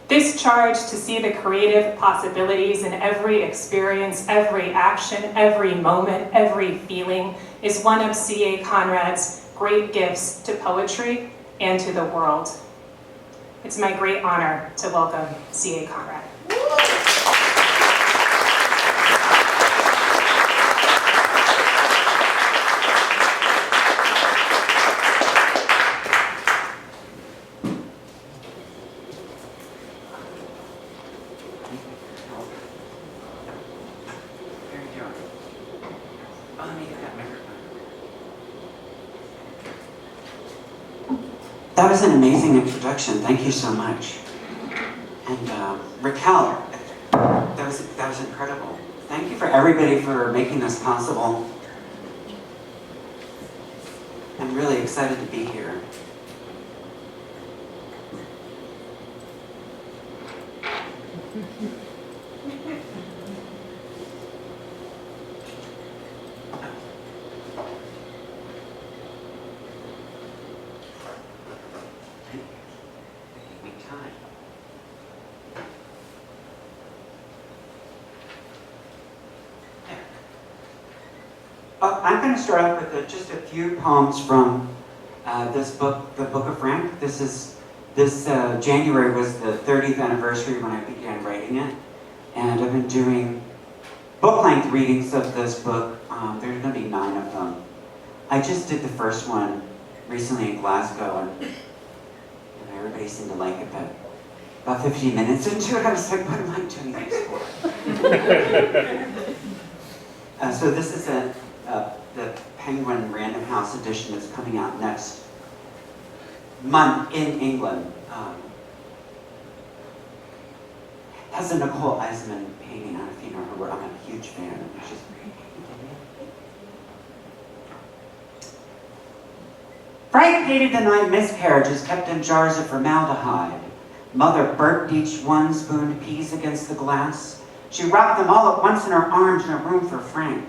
This charge to see the creative possibilities in every experience, every action, every moment, every feeling is one of CAConrad's great gifts to poetry and to the world. It's my great honor to welcome CAConrad. That was an amazing introduction. Thank you so much. And Raquel, that was incredible. Thank you for everybody for making this possible. I'm really excited to be here. I'm going to start off with just a few poems from this book, the Book of Frank. This January was the 30th anniversary when I began writing it, and I've been doing book-length readings of this book. There's going to be 9 of them. I just did the first one recently in Glasgow, and everybody seemed to like it, but about 15 minutes into it, I was like, what am I doing this for? So this is the Penguin Random House edition that's coming out next month in England. Has a Nicole Eisman painting. I don't know if you know her work. I'm a huge fan. She's Frank hated the night miscarriages kept in jars of formaldehyde. Mother burped each one, spooned peas against the glass. She wrapped them all at once in her arms in a room for Frank.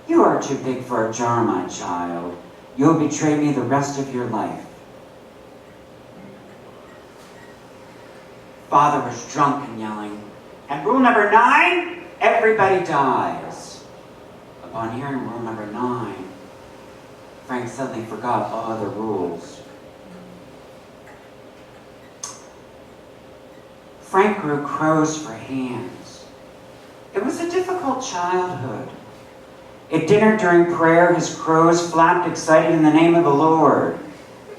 You are too big for a jar, my child. You'll betray me the rest of your life. Father was drunk and yelling, and rule number 9, everybody dies. Upon hearing rule number 9, Frank suddenly forgot all other rules. Frank grew crows for hands. It was a difficult childhood. At dinner during prayer, his crows flapped excited in the name of the Lord.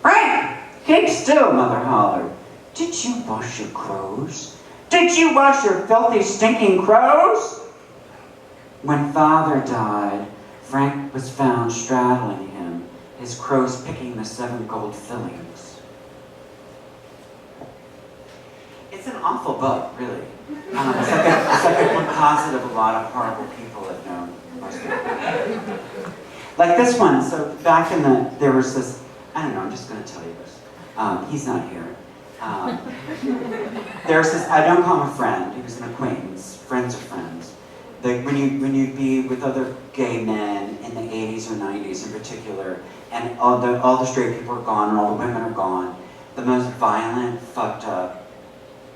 Frank, keep still, Mother hollered. Did you wash your crows? Did you wash your filthy, stinking crows? When Father died, Frank was found straddling him, his crows picking the 7 gold fillings. It's an awful book, really. It's like a composite of a lot of horrible people I've known. Like this one, so back in there was this, I don't know, I'm just going to tell you this. He's not here. There's this, I don't call him a friend, he was an acquaintance, friends of friends. When you'd be with other gay men in the 80s or 90s in particular, and all the straight people are gone and all the women are gone, the most violent, fucked up,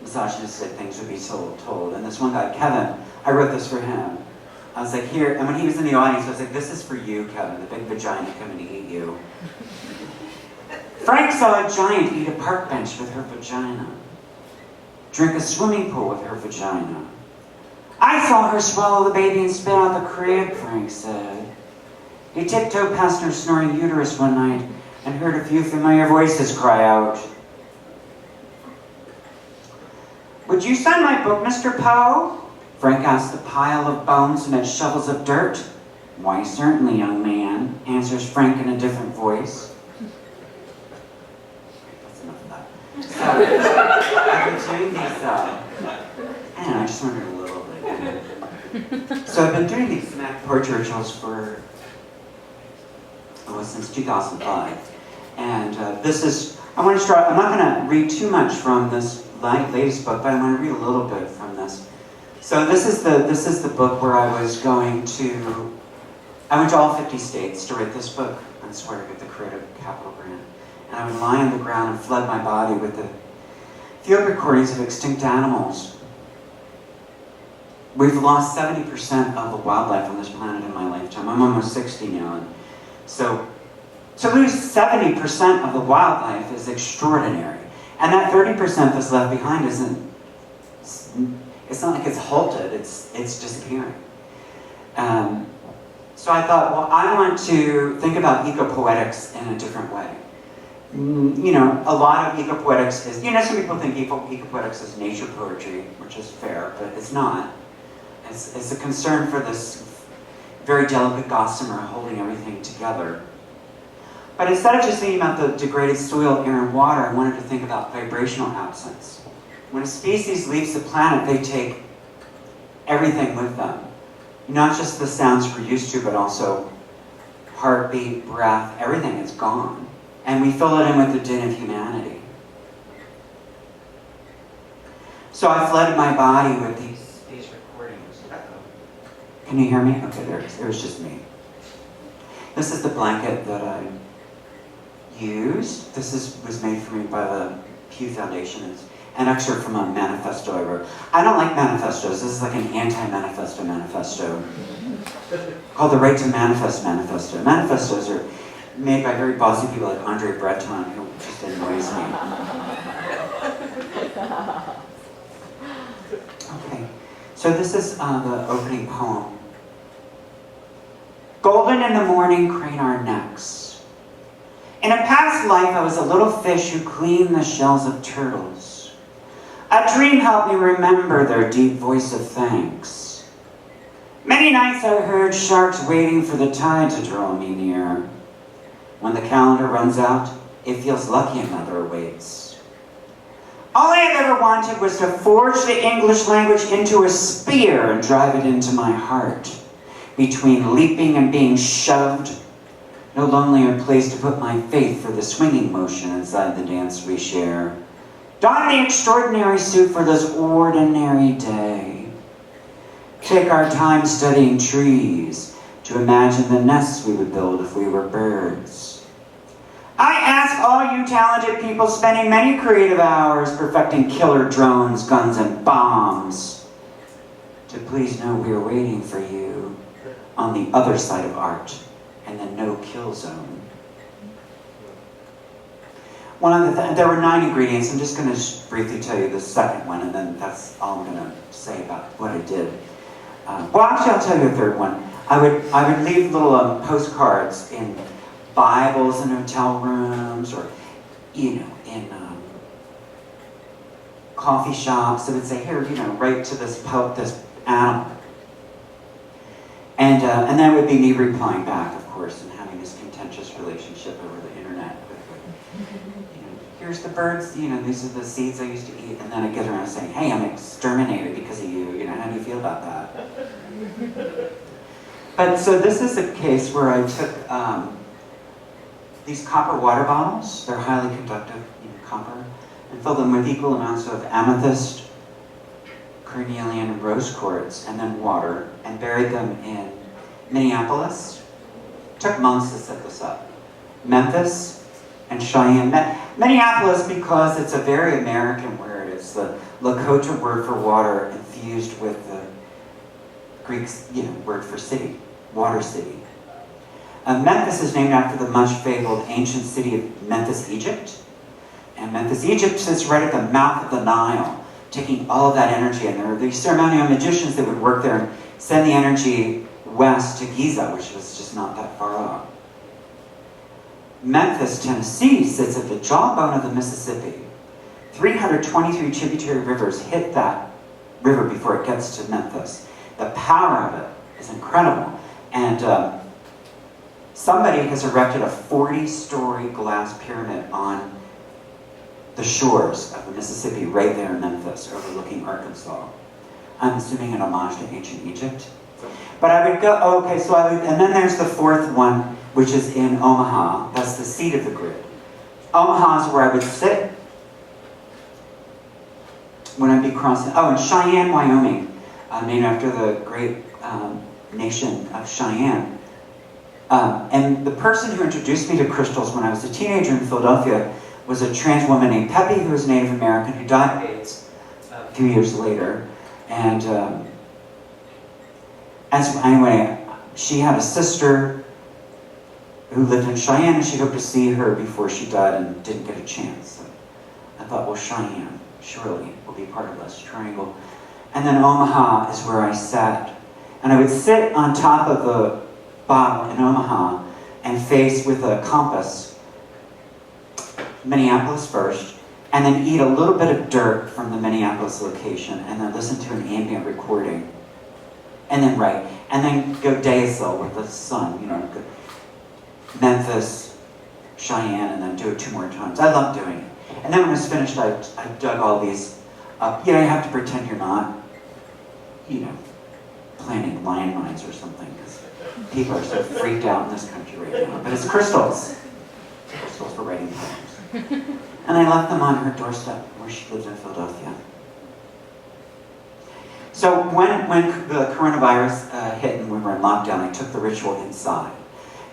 misogynistic things would be told. And this one guy, Kevin, I wrote this for him. I was like, here, and when he was in the audience, I was like, this is for you, Kevin, the big vagina coming to eat you. Frank saw a giant eat a park bench with her vagina, drink a swimming pool with her vagina. I saw her swallow the baby and spit out the crib, Frank said. He tiptoed past her snoring uterus one night and heard a few familiar voices cry out. Would you sign my book, Mr. Poe? Frank asked the pile of bones amid shovels of dirt. Why, certainly, young man, answers Frank in a different voice. That's enough of that. So, I've been doing these, I don't know, I just wondered a little bit. So I've been doing these somatic poetry rituals since 2005. And this is, I want to start, I'm not going to read too much from this latest book, but I want to read a little bit from this. So this is the book where I went to all 50 states to write this book. I swear to get the Creative Capital Grant. And I would lie on the ground and flood my body with the field recordings of extinct animals. We've lost 70% of the wildlife on this planet in my lifetime. I'm almost 60 now. And so to lose 70% of the wildlife is extraordinary. And that 30% that's left behind it's not like it's halted, it's disappearing. So I thought, well, I want to think about ecopoetics in a different way. You know, a lot of ecopoetics is, some people think ecopoetics is nature poetry, which is fair, but it's not. It's a concern for this very delicate gossamer holding everything together. But instead of just thinking about the degraded soil, air, and water, I wanted to think about vibrational absence. When a species leaves the planet, they take everything with them. Not just the sounds we're used to, but also heartbeat, breath, everything is gone. And we fill it in with the din of humanity. So I flooded my body with these recordings. Can you hear me? Okay, there it is. It was just me. This is the blanket that I used. This was made for me by the Pew Foundation. It's an excerpt from a manifesto I wrote. I don't like manifestos. This is like an anti-manifesto manifesto called the Right to Manifest Manifesto. Manifestos are made by very bossy people like Andre Breton, who just annoys me. Okay, so this is the opening poem. Golden in the morning crane our necks. In a past life, I was a little fish who cleaned the shells of turtles. A dream helped me remember their deep voice of thanks. Many nights I heard sharks waiting for the tide to draw me near. When the calendar runs out, it feels lucky another awaits. All I have ever wanted was to forge the English language into a spear and drive it into my heart. Between leaping and being shoved, no lonelier place to put my faith for the swinging motion inside the dance we share. Don the extraordinary suit for this ordinary day. Take our time studying trees to imagine the nests we would build if we were birds. I ask all you talented people spending many creative hours perfecting killer drones, guns, and bombs to please know we are waiting for you on the other side of art and the no-kill zone. There were 9 ingredients. I'm just going to briefly tell you the second one, and then that's all I'm going to say about what I did. Well, actually, I'll tell you a third one. I would leave little postcards in Bibles in hotel rooms, or in coffee shops that would say, here, write to this animal. And that would be me replying back, of course, and having this contentious relationship over the internet. Here's the birds, these are the seeds I used to eat. And then I get around saying, hey, I'm exterminated because of you. How do you feel about that? But so this is a case where I took these copper water bottles. They're highly conductive, copper, and filled them with equal amounts of amethyst, carnelian, and rose quartz, and then water, and buried them in Minneapolis. Took months to set this up. Memphis and Cheyenne. Minneapolis, because it's a very American word. It's the Lakota word for water infused with the Greek word for city, water city. Memphis is named after the much fabled ancient city of Memphis, Egypt. And Memphis, Egypt sits right at the mouth of the Nile, taking all of that energy. And there were these ceremonial magicians that would work there and send the energy west to Giza, which was just not that far off. Memphis, Tennessee sits at the jawbone of the Mississippi. 323 tributary rivers hit that river before it gets to Memphis. The power of it is incredible. And somebody has erected a 40-story glass pyramid on the shores of the Mississippi right there in Memphis, overlooking Arkansas. I'm assuming an homage to ancient Egypt. But I would go, and then there's the fourth one, which is in Omaha. That's the seat of the grid. Omaha is where I would sit when I'd be crossing. Oh, and Cheyenne, Wyoming, named after the great nation of Cheyenne. And the person who introduced me to crystals when I was a teenager in Philadelphia was a trans woman named Peppy, who was Native American, who died of AIDS a few years later. And anyway, she had a sister who lived in Cheyenne, and she hoped to see her before she died and didn't get a chance. So I thought, well, Cheyenne surely will be part of this triangle. And then Omaha is where I sat. And I would sit on top of the bottle in Omaha and face with a compass Minneapolis first, and then eat a little bit of dirt from the Minneapolis location, and then listen to an ambient recording. And then write. And then go Daysel with the sun, Memphis, Cheyenne, and then do it 2 more times. I love doing it. And then when I was finished, I dug all these up. You have to pretend you're not, planting landmines or something, because people are so freaked out in this country right now. But it's crystals. Crystals for writing poems. And I left them on her doorstep where she lives in Philadelphia. So when the coronavirus hit and we were in lockdown, I took the ritual inside.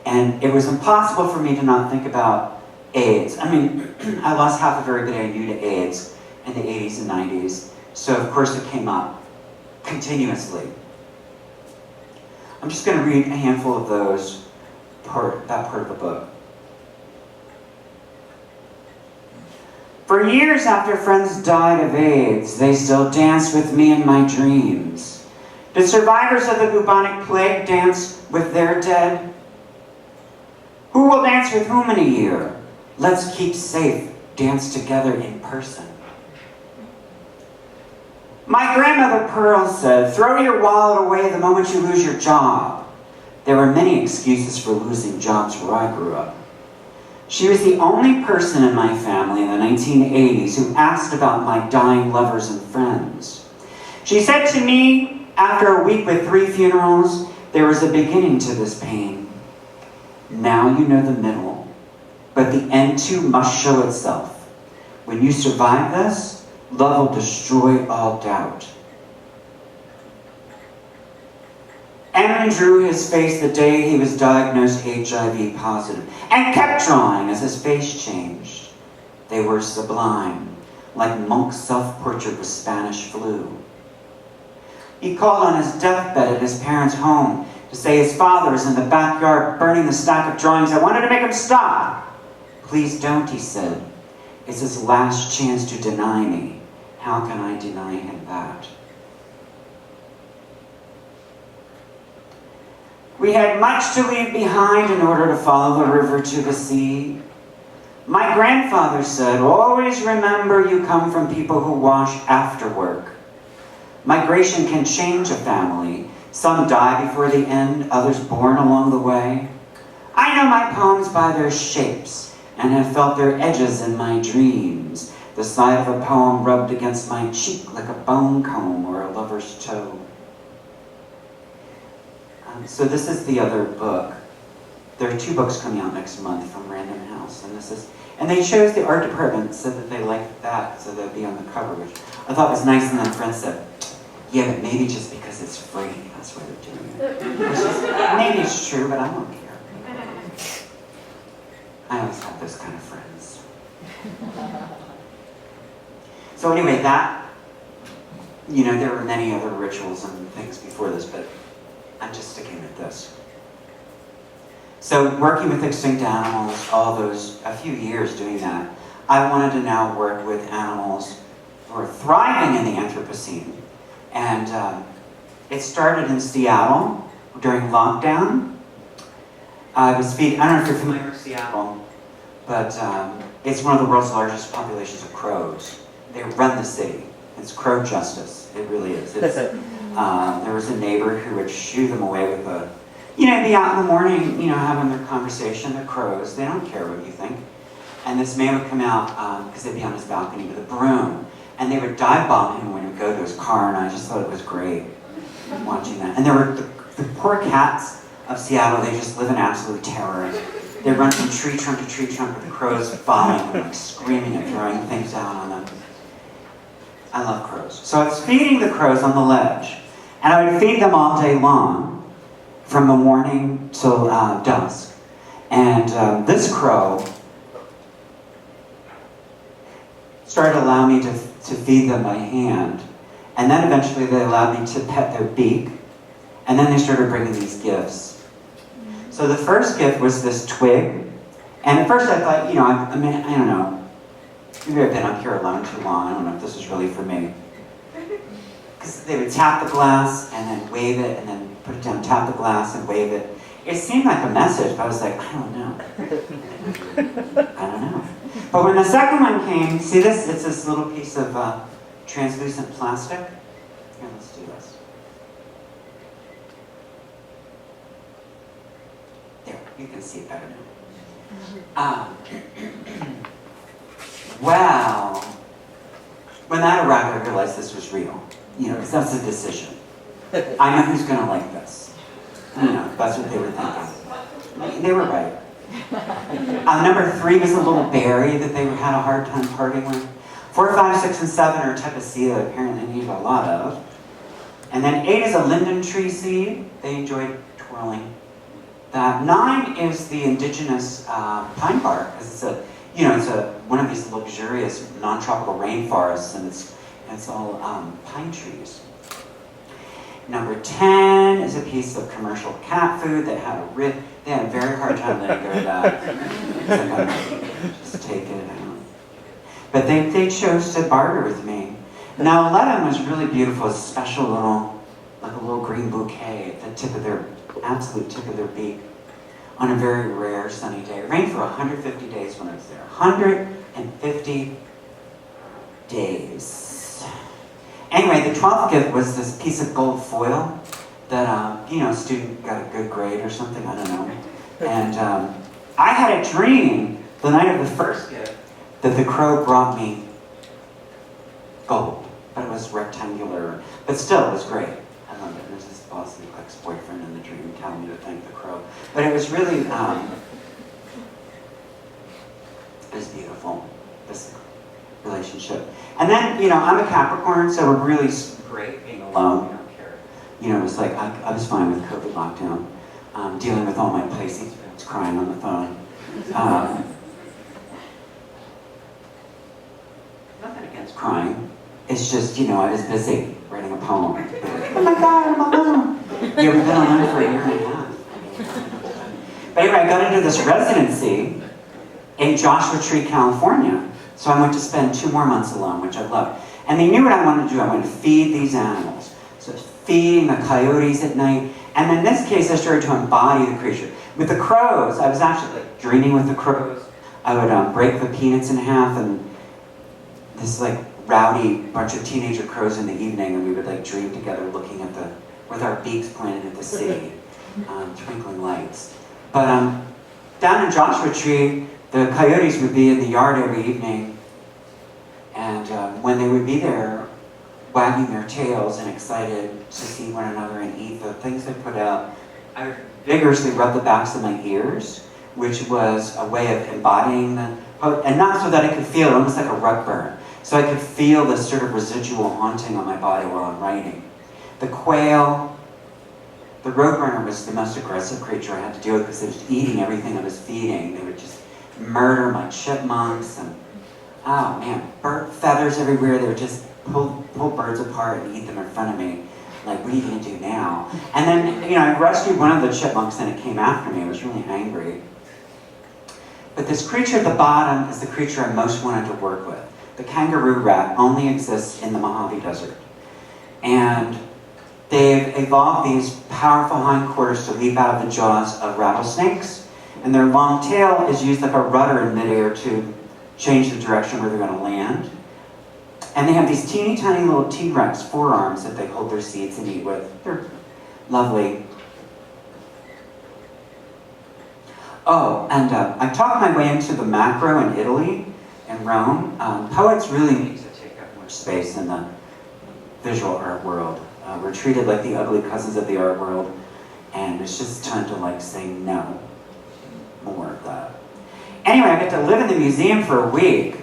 And it was impossible for me to not think about AIDS. I mean, I lost half of everybody I knew to AIDS in the 80s and 90s. So of course it came up continuously. I'm just going to read a handful of those, that part of the book. For years after friends died of AIDS, they still danced with me in my dreams. Did survivors of the bubonic plague dance with their dead? Who will dance with whom in a year? Let's keep safe, dance together in person. My grandmother Pearl said, throw your wallet away the moment you lose your job. There were many excuses for losing jobs where I grew up. She was the only person in my family in the 1980s who asked about my dying lovers and friends. She said to me, after a week with 3 funerals, there was a beginning to this pain. Now you know the middle, but the end too must show itself. When you survive this, love will destroy all doubt. Emmon drew his face the day he was diagnosed HIV positive and kept drawing as his face changed. They were sublime, like Monk's self-portrait with Spanish flu. He called on his deathbed at his parents' home to say his father was in the backyard burning the stack of drawings. I wanted to make him stop. Please don't, he said. It's his last chance to deny me. How can I deny him that? We had much to leave behind in order to follow the river to the sea. My grandfather said, always remember you come from people who wash after work. Migration can change a family. Some die before the end, others born along the way. I know my poems by their shapes and have felt their edges in my dreams. The side of a poem rubbed against my cheek like a bone comb or a lover's toe. So this is the other book. There are 2 books coming out next month from Random House, and they chose the art department, said that they liked that, so they'd be on the cover, which I thought was nice, and then Fred said, yeah, but maybe just because it's free, that's why they're doing it. Maybe it's true, but I don't care. I always have those kind of friends. So anyway, there were many other rituals and things before this, but I'm just sticking with this. So working with extinct animals, a few years doing that, I wanted to now work with animals who are thriving in the Anthropocene. And it started in Seattle during lockdown. I don't know if you're familiar with Seattle, but it's one of the world's largest populations of crows. They run the city. It's crow justice. It really is. There was a neighbor who would shoo them away with be out in the morning, having their conversation. They're crows. They don't care what you think. And this man would come out, because they'd be on his balcony with a broom, and they would dive bomb him when he would go to his car, and I just thought it was great watching that. And there were the poor cats of Seattle. They just live in absolute terror. They run from tree trunk to tree trunk with the crows following them, screaming and throwing things down on them. I love crows. So I was feeding the crows on the ledge, and I would feed them all day long, from the morning till dusk. And this crow started allowing me to feed them by hand. And then eventually they allowed me to pet their beak. And then they started bringing these gifts. So the first gift was this twig. And at first I thought, I don't know. Maybe I've been up here alone too long. I don't know if this is really for me. Because they would tap the glass and then wave it and then put it down, tap the glass and wave it. It seemed like a message, but I was like, I don't know. I don't know. But when the second one came, see this? It's this little piece of translucent plastic. Here, let's do this. There, you can see it better now. Wow. When that arrived, I realized this was real. Because that's a decision. I know who's going to like this. That's what they were thinking. They were right. Number 3 was a little berry that they had a hard time parting with. 4, 5, 6, and 7 are a type of seed that apparently need a lot of. And then 8 is a linden tree seed. They enjoyed twirling. 9 is the indigenous pine bark, because it's one of these luxurious non-tropical rainforests, and it's all pine trees. Number 10 is a piece of commercial cat food that had they had a very hard time letting go of that. Just take it. But they chose to barter with me. Now 11 was really beautiful, a special like a little green bouquet at the absolute tip of their beak on a very rare sunny day. It rained for 150 days when I was there. 150 days. Anyway, the 12th gift was this piece of gold foil that, a student got a good grade or something, I don't know. And I had a dream the night of the first gift that the crow brought me gold, but it was rectangular, but still it was great. I loved it. There's this Boston ex-boyfriend in the dream telling me to thank the crow. But it was really, it was beautiful, this relationship. And then, I'm a Capricorn, so we're really great being alone. We don't care. It was like, I was fine with COVID lockdown, dealing with all my Pisces friends crying on the phone. Nothing against crying. It's just, I was busy writing a poem. Oh my God, I'm alone. Yeah, we've been alone for a year and a half. But anyway, I got into this residency in Joshua Tree, California. So I went to spend 2 more months alone, which I loved. And they knew what I wanted to do. I wanted to feed these animals. So feeding the coyotes at night. And in this case, I started to embody the creature. With the crows, I was actually dreaming with the crows. I would break the peanuts in half, and this like rowdy bunch of teenager crows in the evening, and we would like dream together looking at with our beaks pointed at the city, twinkling lights. But down in Joshua Tree, the coyotes would be in the yard every evening, and when they would be there, wagging their tails and excited to see one another and eat the things they put out, I would vigorously rub the backs of my ears, which was a way of embodying and not so that I could feel it, almost like a rug burn. So I could feel this sort of residual haunting on my body while I'm writing. The quail, the roadrunner was the most aggressive creature I had to deal with because it was eating everything I was feeding. They would just murder my chipmunks and, oh man, bird feathers everywhere. They would just pull birds apart and eat them in front of me. Like, what are you gonna do now? And then, I rescued one of the chipmunks and it came after me. I was really angry. But this creature at the bottom is the creature I most wanted to work with. The kangaroo rat only exists in the Mojave Desert. And they've evolved these powerful hindquarters to leap out of the jaws of rattlesnakes. And their long tail is used like a rudder in midair to change the direction where they're going to land. And they have these teeny tiny little T-Rex forearms that they hold their seeds and eat with. They're lovely. Oh, and I talked my way into the macro in Italy and Rome. Poets really need to take up more space in the visual art world. We're treated like the ugly cousins of the art world, and it's just time to say no. More of that. Anyway, I get to live in the museum for a week,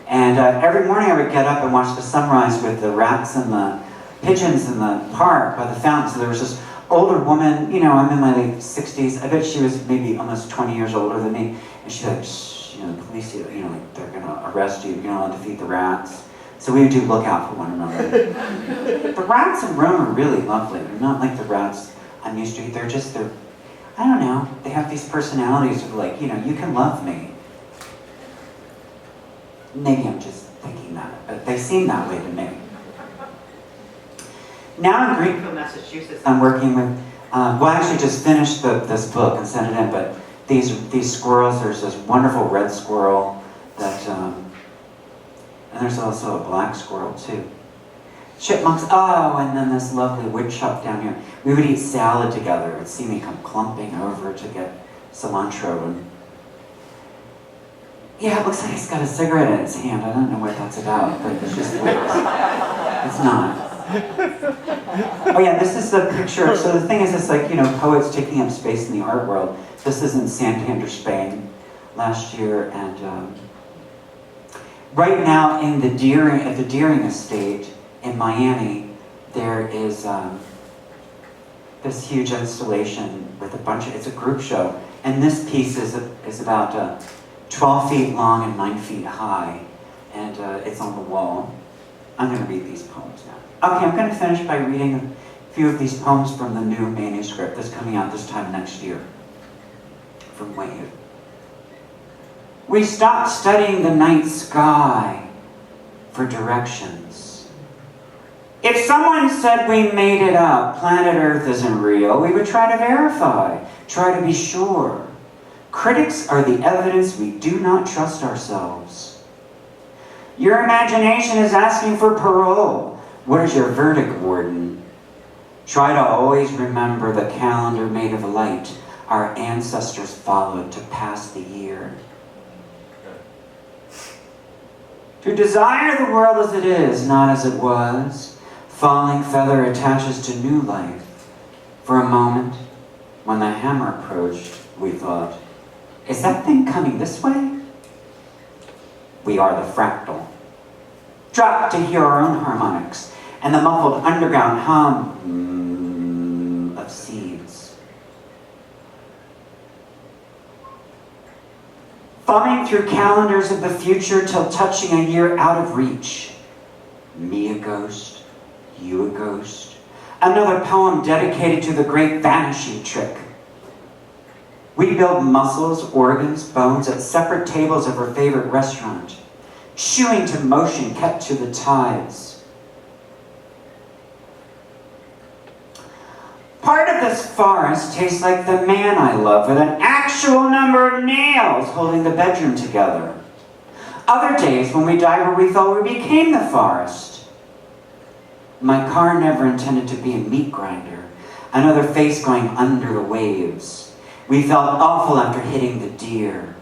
and every morning I would get up and watch the sunrise with the rats and the pigeons in the park by the fountain. So there was this older woman, I'm in my late 60s. I bet she was maybe almost 20 years older than me, and she's like, shh, the police, they're gonna arrest you. You're not allowed to feed the rats. So we would do look out for one another. The rats in Rome are really lovely. They're not like the rats on New Street. They're I don't know. They have these personalities of you can love me. Maybe I'm just thinking that, but they seem that way to me. Now in Greenfield, Massachusetts, I'm working with, I actually just finished this book and sent it in, but these squirrels, there's this wonderful red squirrel that, and there's also a black squirrel too. Chipmunks, and then this lovely woodchuck down here. We would eat salad together. It would see me come clumping over to get cilantro. And yeah, it looks like he's got a cigarette in his hand. I don't know what that's about, but it's just it's not. Oh yeah, this is the picture. So the thing is, it's poets taking up space in the art world. This is in Santander, Spain, last year, and right now at the Deering Estate in Miami, there is this huge installation with it's a group show, and this piece is about 12 feet long and 9 feet high, and it's on the wall. I'm going to read these poems now. Okay, I'm going to finish by reading a few of these poems from the new manuscript that's coming out this time next year, from Wave. We stopped studying the night sky for directions. If someone said we made it up, planet Earth isn't real, we would try to verify, try to be sure. Critics are the evidence we do not trust ourselves. Your imagination is asking for parole. What is your verdict, warden? Try to always remember the calendar made of light our ancestors followed to pass the year. To desire the world as it is, not as it was, falling feather attaches to new life. For a moment, when the hammer approached, we thought, is that thing coming this way? We are the fractal. Drop to hear our own harmonics and the muffled underground hum of seeds. Thumbing through calendars of the future till touching a year out of reach. Me a ghost, you a ghost. Another poem dedicated to the great vanishing trick. We build muscles, organs, bones at separate tables of our favorite restaurant, chewing to motion kept to the tides. Part of this forest tastes like the man I love with an actual number of nails holding the bedroom together. Other days when we died where we thought we became the forest. My car never intended to be a meat grinder, another face going under the waves. We felt awful after hitting the deer.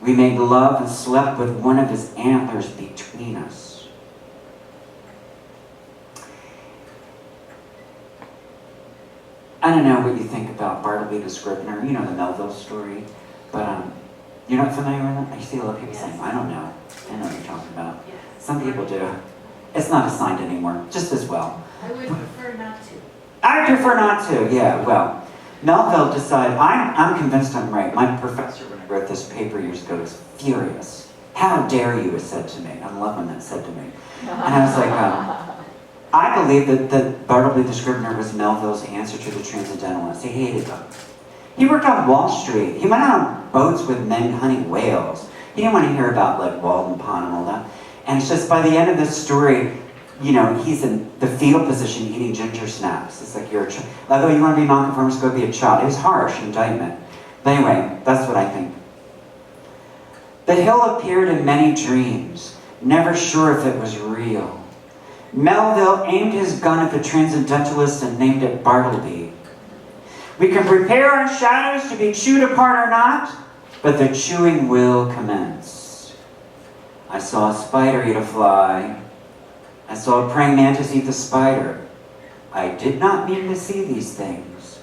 We made love and slept with one of his antlers between us. I don't know what you think about Bartleby the Scrivener, you know the Melville story, but you're not familiar with it? I see a lot of people saying, I don't know. I know what you're talking about. Yes. Some people do. It's not assigned anymore, just as well. I would prefer not to. I prefer not to, yeah, well. Melville decided, I'm convinced I'm right. My professor, when I wrote this paper years ago, was furious. How dare you, it said to me. I love when that said to me. And I was like, I believe that Bartleby the Scrivener was Melville's answer to the Transcendentalists. He hated them. He worked on Wall Street. He went on boats with men hunting whales. He didn't want to hear about like Walden Pond and all that. And it's just by the end of this story, you know, he's in the fetal position eating ginger snaps. It's like you're a child. Although you want to be nonconformist, go be a child. It was harsh indictment. But anyway, that's what I think. The hill appeared in many dreams, never sure if it was real. Melville aimed his gun at the Transcendentalists and named it Bartleby. We can prepare our shadows to be chewed apart or not, but the chewing will commence. I saw a spider eat a fly. I saw a praying mantis eat the spider. I did not mean to see these things.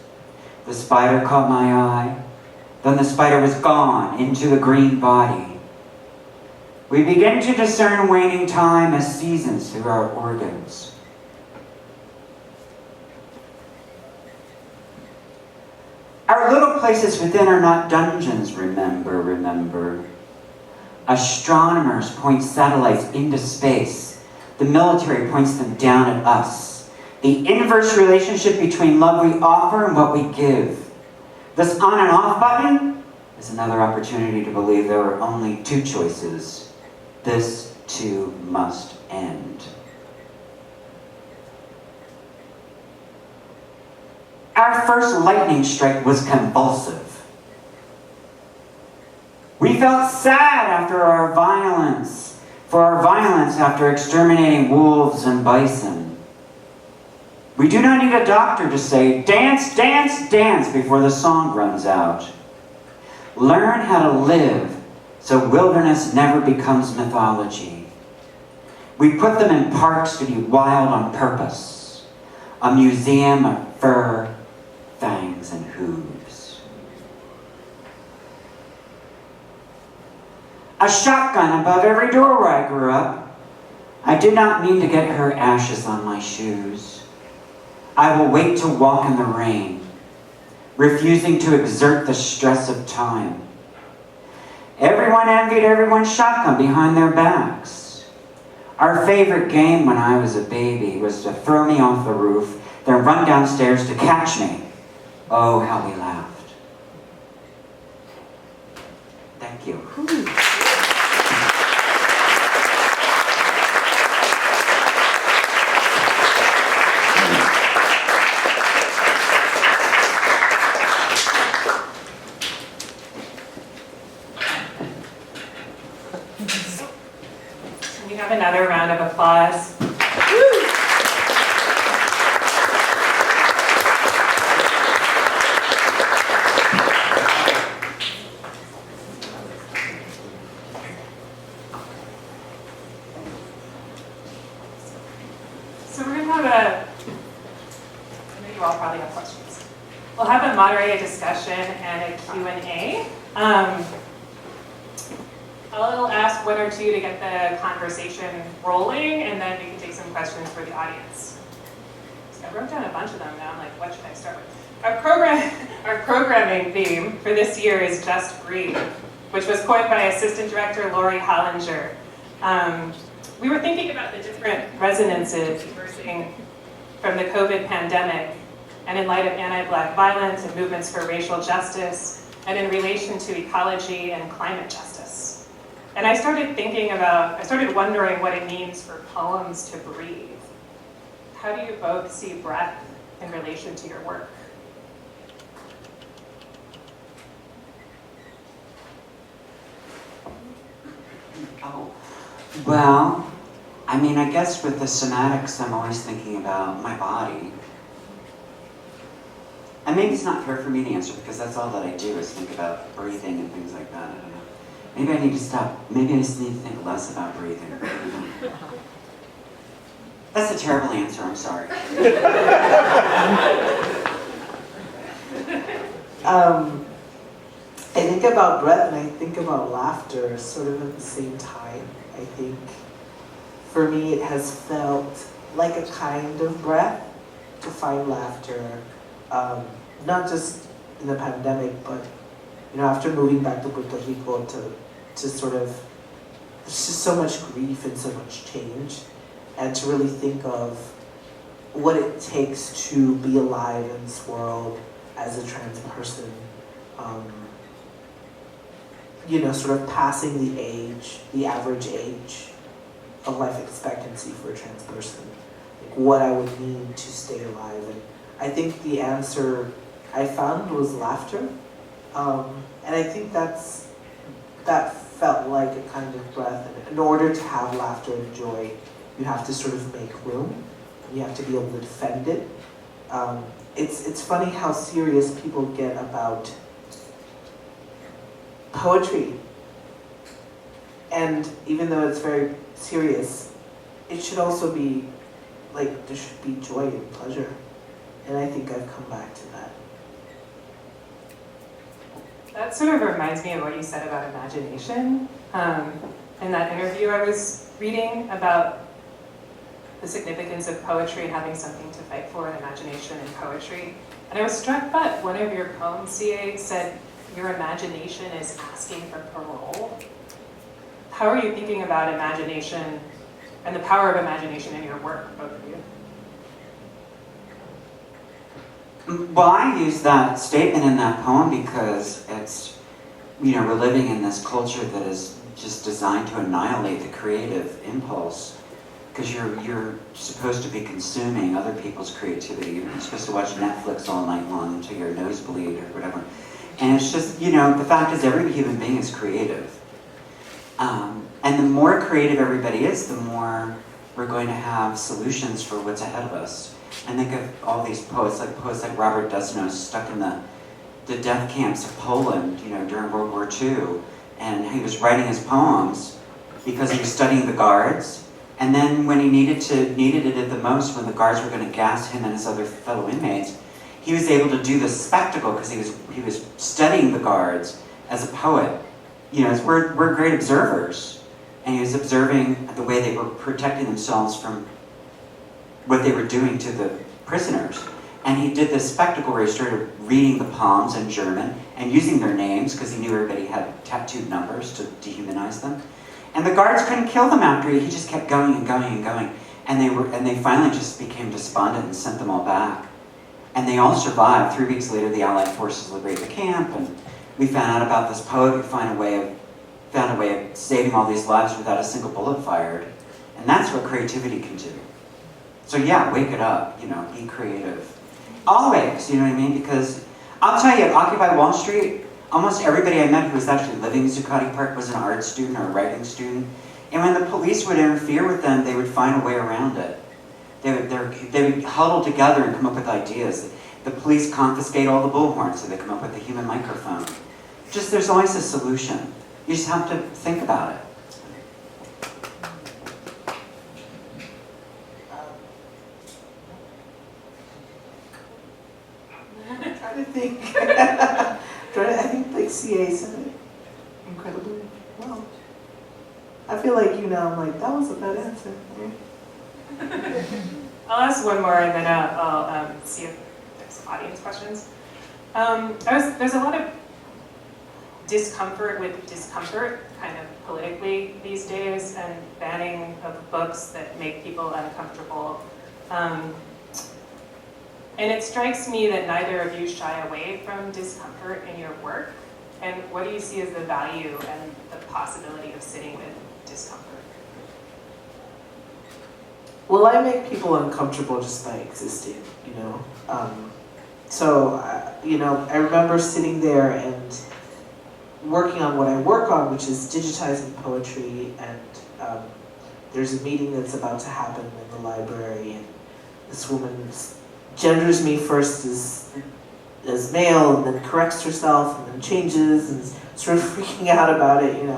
The spider caught my eye. Then the spider was gone into the green body. We begin to discern waning time as seasons through our organs. Our little places within are not dungeons, remember, remember. Astronomers point satellites into space. The military points them down at us. The inverse relationship between love we offer and what we give. This on and off button is another opportunity to believe there are only two choices. This too must end. Our first lightning strike was convulsive. We felt sad after our violence, for our violence after exterminating wolves and bison. We do not need a doctor to say, dance, dance, dance before the song runs out. Learn how to live so wilderness never becomes mythology. We put them in parks to be wild on purpose. A museum of fur, fangs, and hooves. A shotgun above every door where I grew up. I did not mean to get her ashes on my shoes. I will wait to walk in the rain, refusing to exert the stress of time. Everyone envied everyone's shotgun behind their backs. Our favorite game when I was a baby was to throw me off the roof, then run downstairs to catch me. Oh, how we laughed. Thank you. We have another round of applause. So we're going to have I know you all probably have questions. We'll have a moderated discussion and a Q&A. I'll ask one or two to get the conversation rolling, and then we can take some questions for the audience. So I wrote down a bunch of them now. I'm like, what should I start with? Our programming theme for this year is Just Breathe, which was coined by Assistant Director Lori Hollinger. We were thinking about the different resonances emerging from the COVID pandemic, and in light of anti-Black violence and movements for racial justice, and in relation to ecology and climate justice. And I started wondering what it means for poems to breathe. How do you both see breath in relation to your work? Well, I mean, I guess with the somatics, I'm always thinking about my body. And maybe it's not fair for me to answer because that's all that I do is think about breathing and things like that. I don't know. Maybe I need to stop. Maybe I just need to think less about breathing. That's a terrible answer, I'm sorry. I think about breath and I think about laughter sort of at the same time. I think for me it has felt like a kind of breath to find laughter, not just in the pandemic, but after moving back to Puerto Rico to sort of, there's just so much grief and so much change, and to really think of what it takes to be alive in this world as a trans person. Sort of passing the average age of life expectancy for a trans person. Like what I would need to stay alive. And I think the answer I found was laughter. And I think that felt like a kind of breath. And in order to have laughter and joy, you have to sort of make room. You have to be able to defend it. It's funny how serious people get about poetry. And even though it's very serious, it should also be like there should be joy and pleasure. And I think I've come back to that. That sort of reminds me of what you said about imagination. In that interview I was reading about the significance of poetry having something to fight for in imagination and poetry. And I was struck by one of your poems, CA, said, your imagination is asking for parole. How are you thinking about imagination and the power of imagination in your work, both of you? Well, I use that statement in that poem because it's, we're living in this culture that is just designed to annihilate the creative impulse. Because you're supposed to be consuming other people's creativity. You're supposed to watch Netflix all night long until your nose bleed or whatever. And it's just, the fact is every human being is creative. And the more creative everybody is, the more we're going to have solutions for what's ahead of us. And think of all these poets like Robert Desnos stuck in the death camps of Poland, during World War II. And he was writing his poems because he was studying the guards. And then when he needed it the most, when the guards were going to gas him and his other fellow inmates, he was able to do this spectacle because he was studying the guards as a poet. We're great observers. And he was observing the way they were protecting themselves from what they were doing to the prisoners. And he did this spectacle where he started reading the poems in German and using their names because he knew everybody had tattooed numbers to dehumanize them. And the guards couldn't kill them after he just kept going and going and going. And they finally just became despondent and sent them all back. And they all survived. 3 weeks later, the Allied forces liberated the camp, and we found out about this poet who found a way of saving all these lives without a single bullet fired. And that's what creativity can do. So yeah, wake it up, be creative. Always, you know what I mean? Because I'll tell you, at Occupy Wall Street, almost everybody I met who was actually living in Zuccotti Park was an art student or a writing student. And when the police would interfere with them, they would find a way around it. They would huddle together and come up with ideas. The police confiscate all the bullhorns, so they come up with a human microphone. There's always a solution. You just have to think about it. I'm trying to think. I think like CA said it incredibly well. I feel like I'm like, that was a bad answer. I'll ask one more and then I'll see if there's audience questions. There's a lot of discomfort with discomfort, kind of politically these days, and banning of books that make people uncomfortable. And it strikes me that neither of you shy away from discomfort in your work. And what do you see as the value and the possibility of sitting with discomfort? Well, I make people uncomfortable just by existing, I remember sitting there and working on what I work on, which is digitizing poetry and there's a meeting that's about to happen in the library, and this woman genders me first as male, and then corrects herself, and then changes, and is sort of freaking out about it, And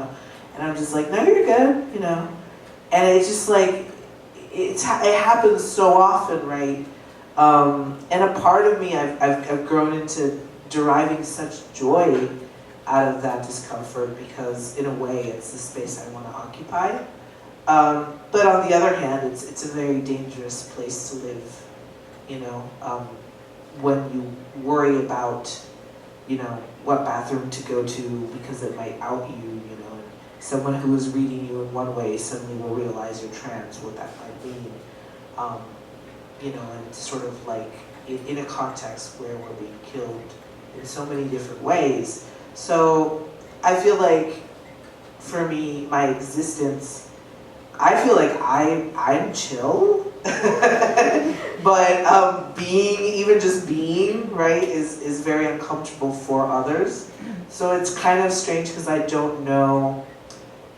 I'm just like, no, you're good, And it's just like, it happens so often, right? And a part of me, I've grown into deriving such joy out of that discomfort, because in a way it's the space I want to occupy. But on the other hand, it's a very dangerous place to live, when you worry about, what bathroom to go to because it might out you, and someone who is reading you in one way suddenly will realize you're trans, what that might mean. And sort of like in a context where we're being killed in so many different ways. So I feel like, for me, my existence, I feel like I'm chill, but even just being, right, is very uncomfortable for others. So it's kind of strange because I don't know.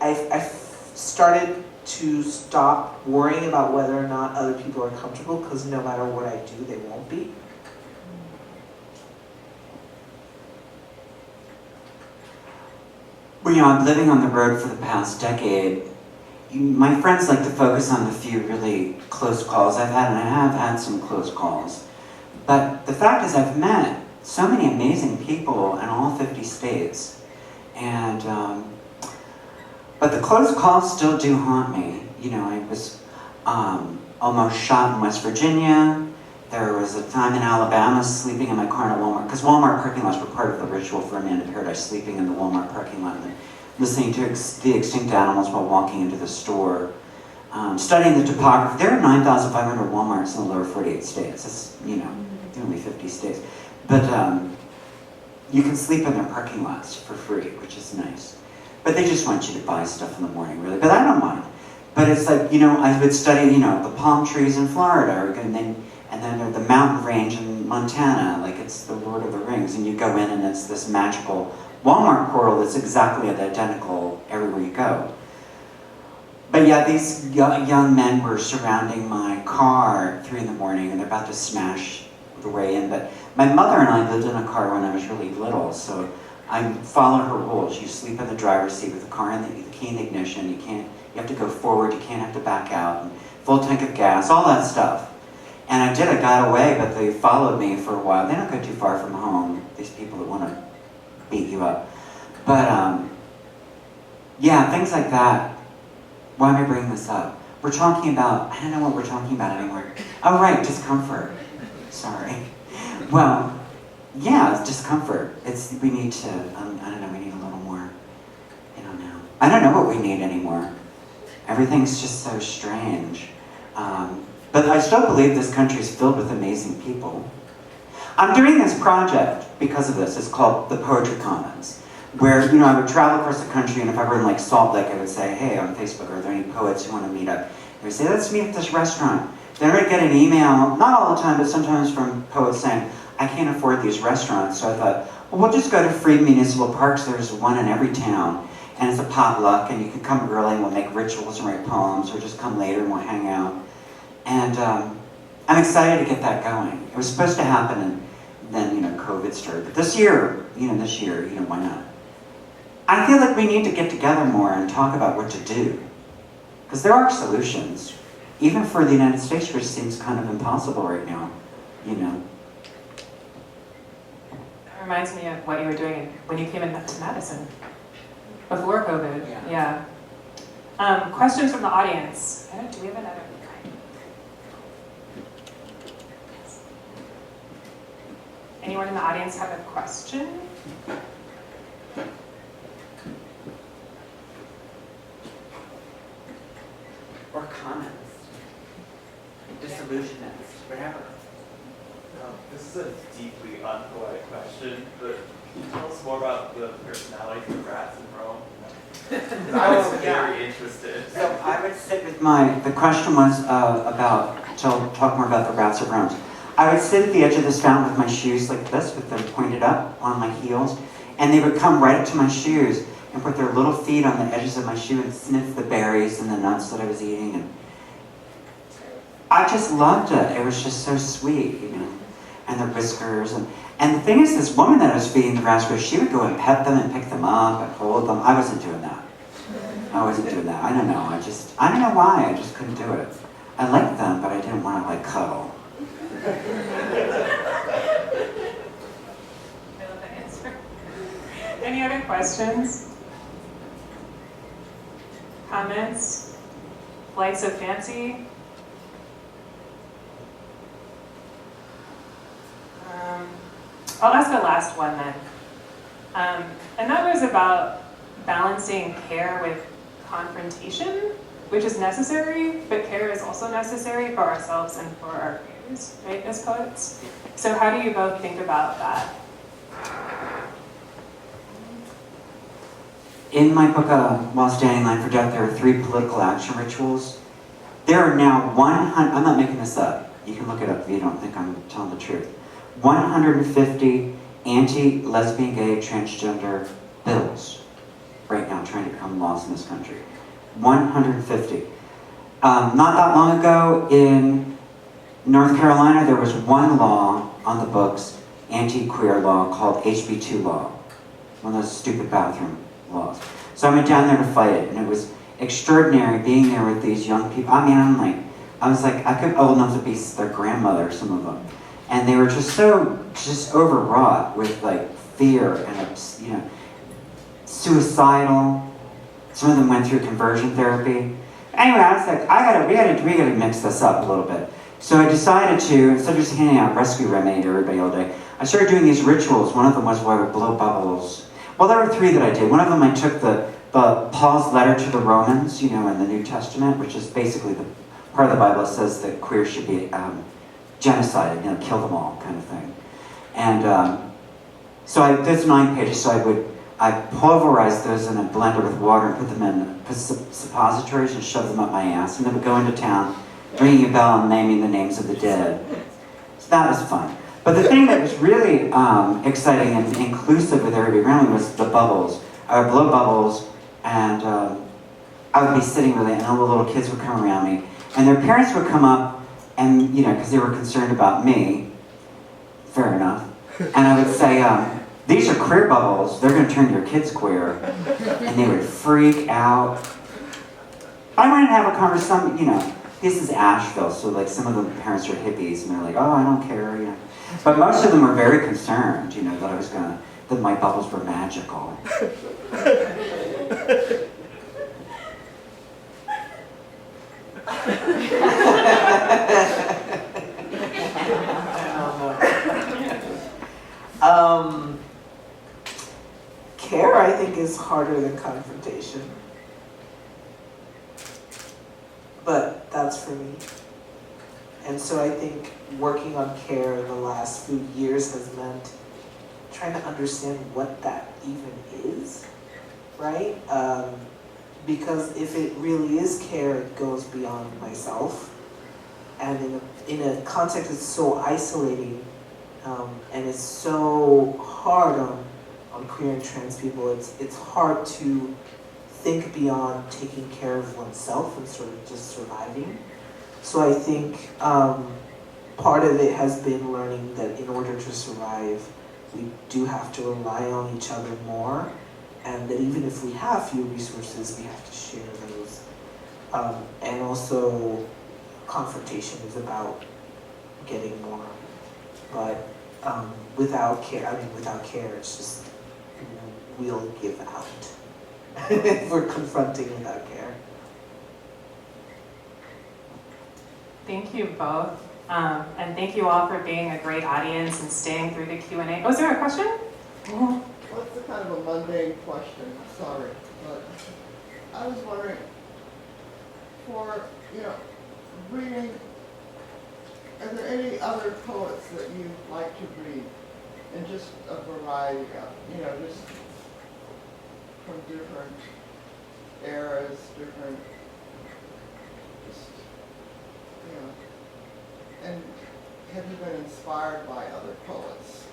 I've started to stop worrying about whether or not other people are comfortable, because no matter what I do, they won't be. Well, I'm living on the road for the past decade. My friends like to focus on the few really close calls I've had, and I have had some close calls. But the fact is, I've met so many amazing people in all 50 states. But the close calls still do haunt me. I was almost shot in West Virginia. There was a time in Alabama sleeping in my car in a Walmart, because Walmart parking lots were part of the ritual for Amanda Paradise, sleeping in the Walmart parking lot and listening to the extinct animals while walking into the store. Studying the topography. There are 9,500 Walmarts in the lower 48 states. It's, only 50 states. But you can sleep in their parking lots for free, which is nice. But they just want you to buy stuff in the morning, really. But I don't mind. But it's like, I would study, the palm trees in Florida, and then the mountain range in Montana, like it's the Lord of the Rings, and you go in and it's this magical Walmart portal that's exactly identical everywhere you go. But yeah, these young men were surrounding my car at 3 in the morning, and they're about to smash the way in. But my mother and I lived in a car when I was really little, so I follow her rules. You sleep in the driver's seat with the car in the key in the ignition. You have to go forward. You can't have to back out. And full tank of gas, all that stuff. And I got away, but they followed me for a while. They don't go too far from home, these people that want to beat you up. But, yeah, things like that. Why am I bringing this up? We're talking about, I don't know what we're talking about anymore. Oh, right, discomfort. Sorry. Well, yeah, it's discomfort. We need to, I don't know, we need a little more, I don't know what we need anymore. Everything's just so strange. But I still believe this country is filled with amazing people. I'm doing this project because of this. It's called the Poetry Commons, where I would travel across the country, and if I were in Salt Lake, I would say, hey, on Facebook, are there any poets who want to meet up? They would say, let's meet at this restaurant. Then I would get an email, not all the time, but sometimes from poets saying, I can't afford these restaurants. So I thought, well, we'll just go to free municipal parks. There's one in every town, and it's a potluck, and you can come early and we'll make rituals and write poems, or just come later and we'll hang out. And I'm excited to get that going. It was supposed to happen, and then, COVID started. But this year, why not? I feel like we need to get together more and talk about what to do. Because there are solutions. Even for the United States, which seems kind of impossible right now, That reminds me of what you were doing when you came into Madison, before COVID. Yeah. Questions from the audience. Do we have another? Anyone in the audience have a question? Or comments. Disillusionments, whatever. This is a deeply unpoetic question, but can you tell us more about the personalities of rats in Rome? I was very interested. So I would sit with the question was about, to talk more about the rats of Rome. I would sit at the edge of this fountain with my shoes like this, with them pointed up on my heels, and they would come right up to my shoes, and put their little feet on the edges of my shoe and sniff the berries and the nuts that I was eating. And I just loved it. It was just so sweet, you know, and their whiskers. And the thing is, this woman that I was feeding the raspberries, she would go and pet them and pick them up and hold them. I wasn't doing that. I wasn't doing that. I don't know. I don't know why. I just couldn't do it. I liked them, but I didn't want to, like, cuddle. I love that answer. Any other questions? Comments? Flights of fancy? I'll ask the last one then. And that was about balancing care with confrontation, which is necessary, but care is also necessary for ourselves and for our peers, right, as poets? So how do you both think about that? In my book, While Standing in Line for Death, there are 3 political action rituals. There are now 100, I'm not making this up. You can look it up if you don't think I'm telling the truth. 150 anti-lesbian, gay, transgender bills right now trying to become laws in this country. 150. Not that long ago in North Carolina, there was one law on the books, anti-queer law, called HB2 law. One of those stupid bathroom laws. So I went down there to fight it, and it was extraordinary being there with these young people. I mean, I was like, I could old enough to be their grandmother, some of them. And they were just overwrought with like fear and, you know, suicidal. Some of them went through conversion therapy. Anyway, I was like, we gotta mix this up a little bit. So I decided to, instead of just handing out rescue remedy to everybody all day, I started doing these rituals. One of them was where I would blow bubbles. Well, there were 3 that I did. One of them, I took the Paul's letter to the Romans, you know, in the New Testament, which is basically the part of the Bible that says that queers should be genocided, you know, kill them all, kind of thing. And so there's 9 pages. So I pulverized those in a blender with water and put them in suppositories and shoved them up my ass, and then would go into town, ringing a bell and naming the names of the dead. So that was fun. But the thing that was really exciting and inclusive with everybody around me was the bubbles. I would blow bubbles, and I would be sitting really, and all the little kids would come around me, and their parents would come up, and, you know, because they were concerned about me, fair enough, and I would say, these are queer bubbles, they're going to turn your kids queer, and they would freak out. I wanted to have a conversation, you know, this is Asheville, so like some of the parents are hippies, and they're like, oh, I don't care, you know. But most of them were very concerned, you know, that my bubbles were magical. Care, I think, is harder than confrontation. But that's for me. And so I think working on care in the last few years has meant trying to understand what that even is, right? Because if it really is care, it goes beyond myself. And in a context that's so isolating, and it's so hard on queer and trans people, it's hard to think beyond taking care of oneself and sort of just surviving. So I think part of it has been learning that in order to survive, we do have to rely on each other more, and that even if we have few resources, we have to share those. And also, confrontation is about getting more. But without care, it's just, we'll give out if we're confronting without care. Thank you both. And thank you all for being a great audience and staying through the Q&A. Oh, is there a question? Well, it's a kind of a mundane question, sorry, but I was wondering, for, reading, are there any other poets that you like to read? And just a variety of, just from different eras, different, and have you been inspired by other poets?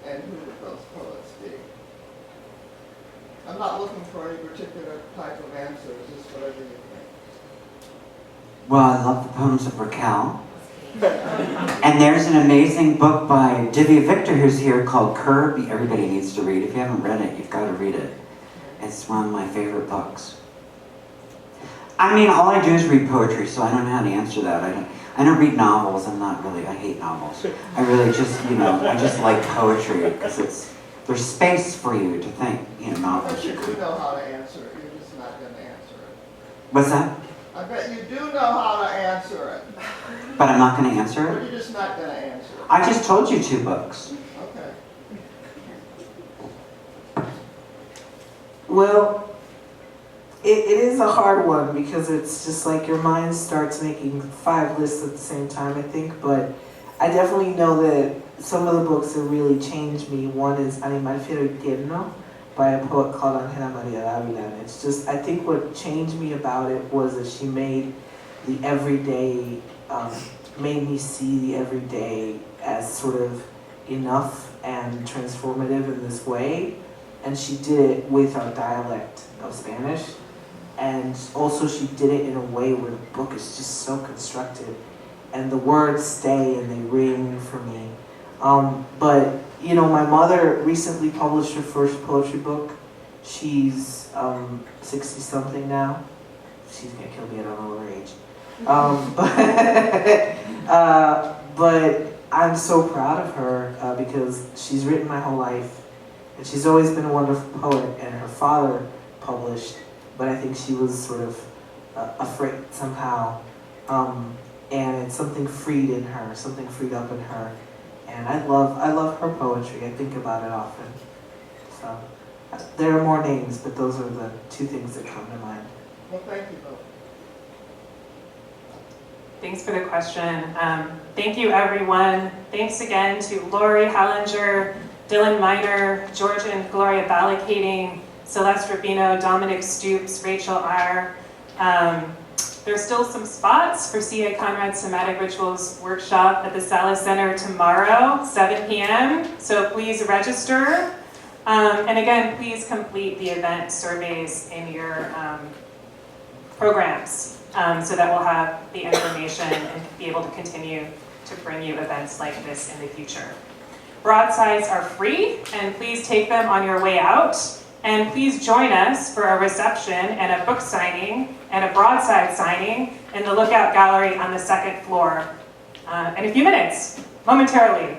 And who would those poets be? I'm not looking for any particular type of answer, just whatever you think. Well, I love the poems of Raquel. And there's an amazing book by Divya Victor who's here called Curb. Everybody needs to read. If you haven't read it, you've got to read it. It's one of my favorite books. I mean, all I do is read poetry, so I don't know how to answer that. I don't read novels. I hate novels. I really just, I just like poetry because there's space for you to think. I Novels. bet you do know how to answer it, you're just not going to answer it. What's that? I bet you do know how to answer it, But I'm not going to answer but it? you're just not going to answer it. I just told you 2 books. Okay. Well, it is a hard one because it's just like your mind starts making 5 lists at the same time, I think. But I definitely know that some of the books that really changed me, one is Animal Tierno by a poet called Angela Maria Dávila. And it's just, I think what changed me about it was that she made the everyday, made me see the everyday as sort of enough and transformative in this way. And she did it with our dialect of Spanish. And also she did it in a way where the book is just so constructed. And the words stay and they ring for me. But, my mother recently published her first poetry book. She's 60-something now. She's gonna kill me, I don't know her age. But I'm so proud of her because she's written my whole life. And she's always been a wonderful poet, and her father published, but I think she was sort of afraid somehow. And it's something freed in her, something freed up in her. And I love her poetry. I think about it often. So there are more names, but those are the 2 things that come to mind. Well, thank you both. Thanks for the question. Thank you, everyone. Thanks again to Lori Hallinger, Dylan Miner, George and Gloria Balocating, Celeste Rubino, Dominic Stoops, Rachel R. There's still some spots for CAConrad Somatic Rituals workshop at the Salas Center tomorrow, 7 p.m. So please register. And again, please complete the event surveys in your programs so that we'll have the information and be able to continue to bring you events like this in the future. Broadsides are free, and please take them on your way out. And please join us for a reception and a book signing and a broadside signing in the Lookout Gallery on the 2nd floor in a few minutes, momentarily.